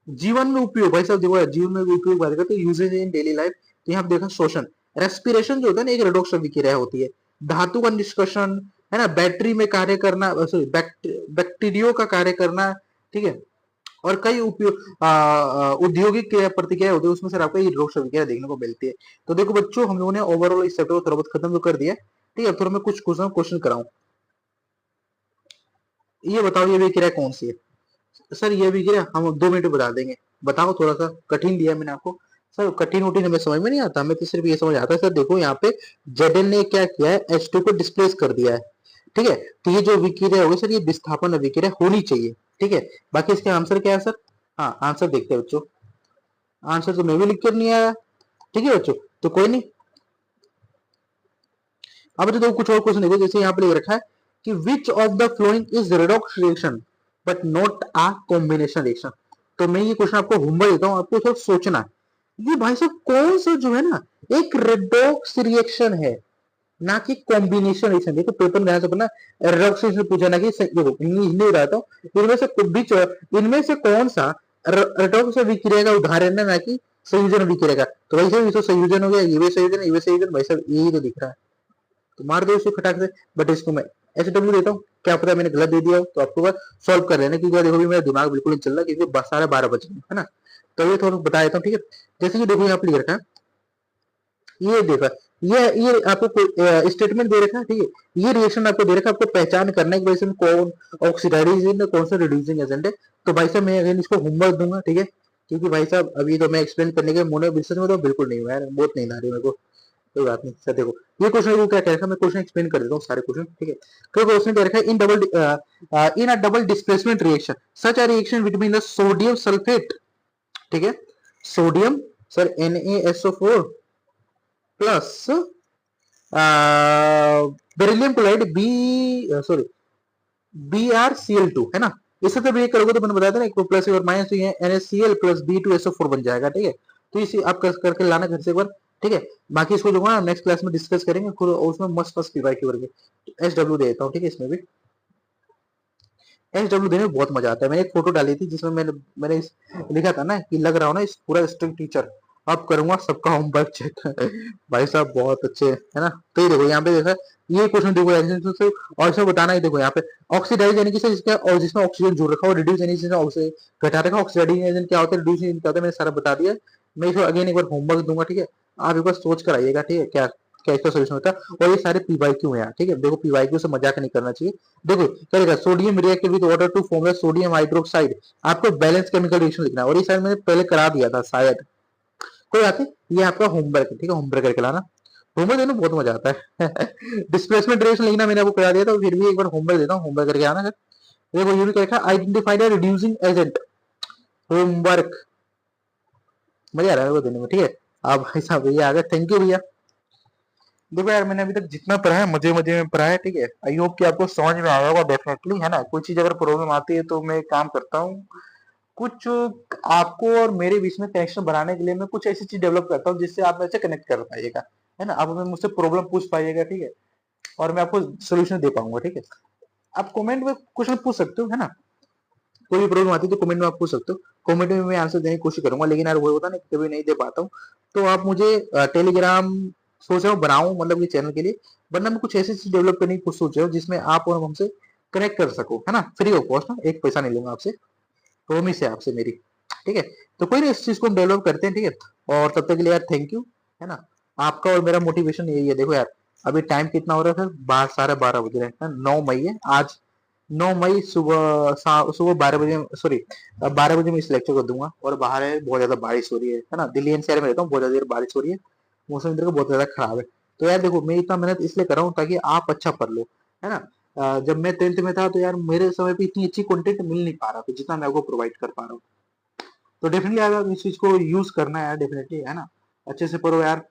जीवन में उपयोग, भाई साहब देखो जीवन में उपयोग बात करते हैं, यूजेज इन डेली लाइफ, तो यहाँ देखा शोषण, रेस्पिरेशन जो होता है ना एक रेडॉक्स अभिक्रिया होती है, धातु का निष्कर्षण, है ना, बैटरी में कार्य करना, सॉरी बैक्टीरियो का कार्य करना, ठीक है, और कई उपयोग औद्योगिक प्रतिक्रिया होती है उसमें सर आपको ये रेडॉक्स अभिक्रिया देखने को मिलती है। तो देखो बच्चों हम लोगों ने ओवरऑल इस चैप्टर को थोड़ा बहुत खत्म तो कर दिया, ठीक है, थोड़ा मैं कुछ क्वेश्चन कराऊं, ये बताओ ये अभिक्रिया कौन सी है, सर ये भी क्या हम 2 मिनट बता देंगे, बताओ, थोड़ा सा कठिन दिया मैंने आपको, सर कठिन उठिन हमें समझ में नहीं आता, हमें तो सिर्फ ये समझ आता है सर, देखो यहाँ पे जेडन ने क्या किया है, H2 को डिस्प्लेस कर दिया है। ठीक है, तो ये जो विक्रिया होगी सर ये विस्थापन अभिक्रिया होनी चाहिए। ठीक है, बाकी इसका आंसर क्या है सर, हाँ आंसर देखते हैं बच्चों, आंसर तो मैं भी लिख कर नहीं आया। ठीक है बच्चों, तो कोई नहीं, अब तो कुछ और क्वेश्चन देखो, जैसे यहाँ पे लिख रखा है कि which of the following is redox reaction but not a combination reaction. तो मैं ये क्वेश्चन आपको होमवर्क देता हूँ, आपको थोड़ा सोचना है ये भाई साहब कौन सा जो है ना एक रेडॉक्स रिएक्शन है ना कि कॉम्बिनेशन रिएक्शन। देखो पेपर में ध्यान से पढ़ना, रेडॉक्स रिएक्शन पूछा ना कि देखो इंग्लिश नहीं रहता हूँ, इनमें से कुछ भी इनमें से कौन सा रेडॉक्स विक्रिया का उदाहरण है ना कि संयोजन विक्रिया का। तो भाई साहब इसको संयोजन हो गया, ये भी संयोजन, ये भी संयोजन, भाई साहब यही तो दिख रहा है, तो मार दो इसको खटाक से, बट इसको मैं ऐसे डब्ल्यू देता हूँ, क्या पता मैंने गलत दे दिया हो, तो आपको बस सॉल्व कर लेना, क्योंकि देखो भी मेरा दिमाग बिल्कुल नहीं चल रहा, क्योंकि 12:30 बज गए है ना। तो ये थोड़ा बता देता हूँ, ठीक है, जैसे कि देखो यहाँ पे लिख रखा है, ये देखा, ये आपको स्टेटमेंट दे रखा है, ठीक है, ये रिएक्शन आपको दे रखा है, आपको पहचान करना है कि भाई इसमें कौन ऑक्सीडाइजिंग है कौन सा रिड्यूसिंग एजेंट है। तो भाई साहब मैं अगेन इसको होमवर्क दूंगा, ठीक है, क्योंकि भाई साहब अभी तो मैं एक्सप्लेन करने के मुंह में बिल्कुल में तो बिल्कुल नहीं हुआ है, बहुत नहीं आ रही मेरे को, कोई बात नहीं सर। देखो ये क्वेश्चन को क्या कह रखा है, मैं क्वेश्चन एक्सप्लेन कर देता हूँ सारे क्वेश्चन, ठीक है। कोई क्वेश्चन कह रखा है in a double displacement reaction such a reaction between the sodium sulphate, ठीक है, sodium sir NaSO4 plus beryllium chloride BrCl2, है ना, इससे तो ब्रेक करोगे तो मैंने बताया था ना एक प्लस और माइनस, तो ये NaCl प्लस B2SO4 बन जाएगा। ठीक है, तो इसे आप करके लाना घर से एक बार, ठीक है। बाकी इसको जो है नेक्स्ट क्लास में डिस्कस करेंगे, उसमें मस्त मस्त पीवाई की वर्ग SW दे देता हूँ, ठीक है, इसमें भी SW देने में बहुत मजा आता है। मैंने एक फोटो डाली थी जिसमें मैंने लिखा था ना कि लग रहा हो ना इस पूरा स्ट्रिक्ट टीचर, अब करूंगा सबका होमवर्क चेक भाई साहब बहुत अच्छे है ना। तो ये देखो यहाँ पे देखा, ये क्वेश्चन देखो और सब बताना ही, देखो यहाँ पे ऑक्सीडाइज यानी कि इसका और जिसमें ऑक्सीजन जुड़ रखा हो, रिड्यूस यानी जिसमें ऑक्सीजन घटा रखा, ऑक्सीडाइज एजेंट क्या होता है, रिड्यूस एजेंट क्या होता है, मैंने सारा बता दिया। मैं इसको अगेन एक बार होमवर्क दूंगा, ठीक है, आप एक बार सोच कर आइएगा, ठीक है, क्या क्या इसका सोल्यूशन होता है। और ये सारे पीवाईक्यू हैं, ठीक है, देखो पीवाईक्यू से मजाक नहीं करना चाहिए। देखो करेगा sodium react with water to form sodium hydroxide, आपको बैलेंस केमिकल रिएक्शन लिखना है, और ये शायद मैंने पहले करा दिया था शायद, कोई बात नहीं, ये आपका होमवर्क है, ठीक है, होमवर्क करके लाना। होमवर्क देने में बहुत मजा आता है। डिस्प्लेसमेंट रेशन लिखना मैंने आपको करा दिया था, फिर भी एक बार होमवर्क देता हूँ, होमवर्क करके आना। देखो ये भी क्या लिखा, आइडेंटिफाइड रिड्यूसिंग एजेंट, होमवर्क। मजा आ रहा है वो देने में, ठीक है। आप भाई साहब भैया आ गए, थैंक यू भैया। देखो यार मैंने अभी तक जितना पढ़ा है मजे मजे में पढ़ा है, ठीक है। आई होप कि आपको समझ में आया होगा डेफिनेटली, है ना। कोई चीज अगर प्रॉब्लम आती है तो मैं काम करता हूँ, कुछ आपको और मेरे बीच में कनेक्शन बनाने के लिए मैं कुछ ऐसी चीज डेवलप करता हूँ जिससे आप मेरे से कनेक्ट कर पाइएगा, है ना। आप हमें मुझसे प्रॉब्लम पूछ पाइएगा, ठीक है, और मैं आपको सोल्यूशन दे पाऊंगा, ठीक है। आप कमेंट में क्वेश्चन पूछ सकते हो, है ना। कोई भी प्रॉब्लम आती है तो कमेंट में आप पूछ सकते हो, कमेंट में मैं आंसर देने की कोशिश करूंगा, लेकिन यार वो होता ना कभी नहीं दे पाता हूँ। तो आप मुझे टेलीग्राम सोच रहा हूँ बनाऊं, मतलब ये चैनल के लिए, वरना मैं कुछ ऐसी चीज डेवलप करने की सोच रहा हूँ जिसमें आप और हमसे कनेक्ट कर सको, है ना, फ्री ऑफ कॉस्ट ना, एक पैसा नहीं लूंगा आपसे, प्रॉमिस है आपसे मेरी, ठीक है। तो कोई नहीं, इस चीज को हम डेवलप करते हैं, ठीक है। और तब तक के लिए यार थैंक यू, है ना। आपका और मेरा मोटिवेशन यही है। देखो यार अभी टाइम कितना हो रहा है सर, 12:30 बज रहे हैं, 9 मई है आज। 9 मई सुबह 12 बजे, सॉरी 12 बजे मैं इस लेक्चर को दूंगा, और बाहर है बहुत ज्यादा बारिश हो रही है ना। दिल्ली एनसीआर में रहता हूँ, बहुत ज्यादा देर बारिश हो रही है, मौसम इधर का बहुत ज्यादा खराब है। तो यार देखो मैं इतना मेहनत इसलिए कर रहा हूँ ताकि आप अच्छा पढ़ लो, है ना। जब मैं 10th में था तो यार मेरे समय पे इतनी अच्छी कंटेंट मिल नहीं पा रहा था जितना मैं आपको प्रोवाइड कर पा रहा हूँ। तो डेफिनेटली यार इस चीज को यूज करना है यार, डेफिनेटली, है ना। अच्छे से पढ़ो यार।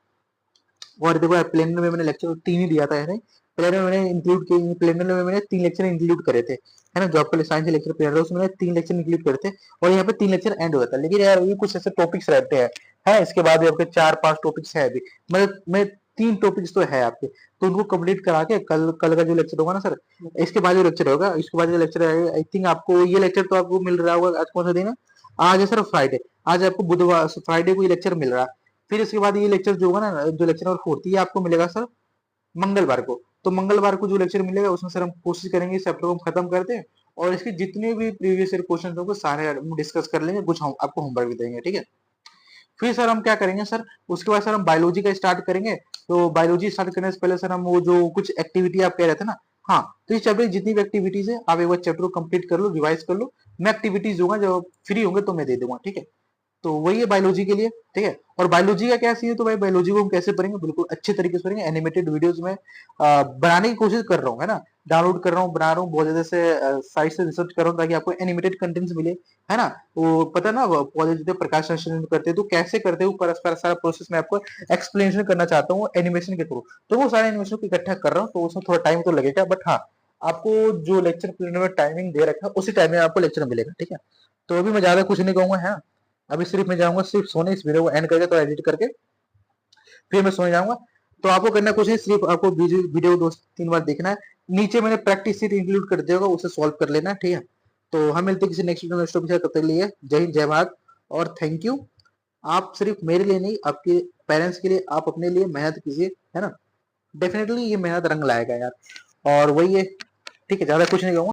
और देखो यार प्लेनर में मैंने लेक्चर 3 ही दिया था, है। प्लेनर में मैंने इंक्लूड किए, प्लेनर में मैंने 3 लेक्चर इंक्लूड करे थे, है ना। जो आपके साइंस लेक्चर प्लेनर उसमें मैंने 3 लेक्चर इंक्लूड करे थे, और यहाँ पे 3 लेक्चर एंड हुआ था। लेकिन यार ये कुछ ऐसे टॉपिक्स रहते हैं, है, इसके बाद भी आपके 4-5 टॉपिक्स है अभी, मतलब मैं 3 टॉपिक्स तो है आपके, तो उनको कंप्लीट करा के कल कल का जो लेक्चर होगा ना सर, इसके बाद जो लेक्चर होगा, इसके बाद जो लेक्चर आएगा, आई थिंक आपको ये लेक्चर तो आपको मिल रहा होगा। आज कौन सा दिन है? आज है सर फ्राइडे। आज आपको बुधवार फ्राइडे को ये लेक्चर मिल रहा है। फिर इसके बाद ये लेक्चर जो होगा ना, जो लेक्चर नंबर 4 ये आपको मिलेगा सर मंगलवार को। तो मंगलवार को जो लेक्चर मिलेगा उसमें सर हम कोशिश करेंगे इस चैप्टर को हम खत्म कर दें, और इसके जितने भी प्रीवियस ईयर क्वेश्चन होंगे सारे हम डिस्कस कर लेंगे, कुछ हम आपको होमवर्क भी देंगे, ठीक है। फिर सर हम क्या करेंगे सर, उसके बाद सर हम बायोलॉजी का स्टार्ट करेंगे। तो बायोलॉजी स्टार्ट करने से पहले सर हम वो जो कुछ एक्टिविटी आप कह रहे थे ना, हाँ, तो इस चैप्टर की जितनी भी एक्टिविटीज है आप एक बार चैप्टर को कंप्लीट कर लो, रिवाइज कर लो। मैं एक्टिविटीज दूंगा, जब फ्री होंगे तो मैं दे दूंगा, ठीक है। तो वही है बायोलॉजी के लिए, ठीक है। और बायोलॉजी का क्या सीन है, तो भाई बायोलॉजी को हम कैसे पढ़ेंगे, बिल्कुल अच्छे तरीके से पढ़ेंगे। एनिमेटेड वीडियोस में बनाने की कोशिश कर रहा हूँ, है ना। डाउनलोड कर रहा हूँ, बना रहा हूँ, बहुत ज्यादा से साइट से रिसर्च कर रहा हूँ ताकि आपको एनिमेटेड कंटेंट्स मिले, है ना। वो पता है ना, पौधे जो प्रकाश संश्लेषण करते हैं तो कैसे करते हैं, परस्पर सारा प्रोसेस मैं आपको एक्सप्लेनेशन करना चाहता हूँ एनिमेशन के थ्रू। तो वो सारे एनिमेशन को इकट्ठा कर रहा हूँ, तो उसमें थोड़ा टाइम तो लगेगा, बट हाँ, आपको जो लेक्चर प्लान में टाइमिंग दे रखा है उसी टाइम में आपको लेक्चर मिलेगा, ठीक है। तो अभी मैं ज्यादा कुछ नहीं कहूंगा, है। अभी सिर्फ मैं जाऊंगा सिर्फ सोने, इस वीडियो को एंड करके तो एडिट करके फिर मैं सोने जाऊंगा। तो आपको करना कुछ नहीं, सिर्फ आपको वीडियो 2-3 बार देखना है। नीचे मैंने प्रैक्टिस सीट इंक्लूड कर दिया होगा, उसे सॉल्व कर लेना है, ठीक है। तो हम मिलते हैं किसी नेक्स्ट वीडियो में नेक्स्ट टॉपिक के साथ, तब तक के लिए जय हिंद जय भारत और थैंक यू। आप सिर्फ मेरे लिए नहीं, आपके पेरेंट्स के लिए, आप अपने लिए मेहनत कीजिए, है ना। डेफिनेटली ये मेहनत रंग लाएगा यार, और वही है, ठीक है। ज्यादा कुछ नहीं कहूंगा।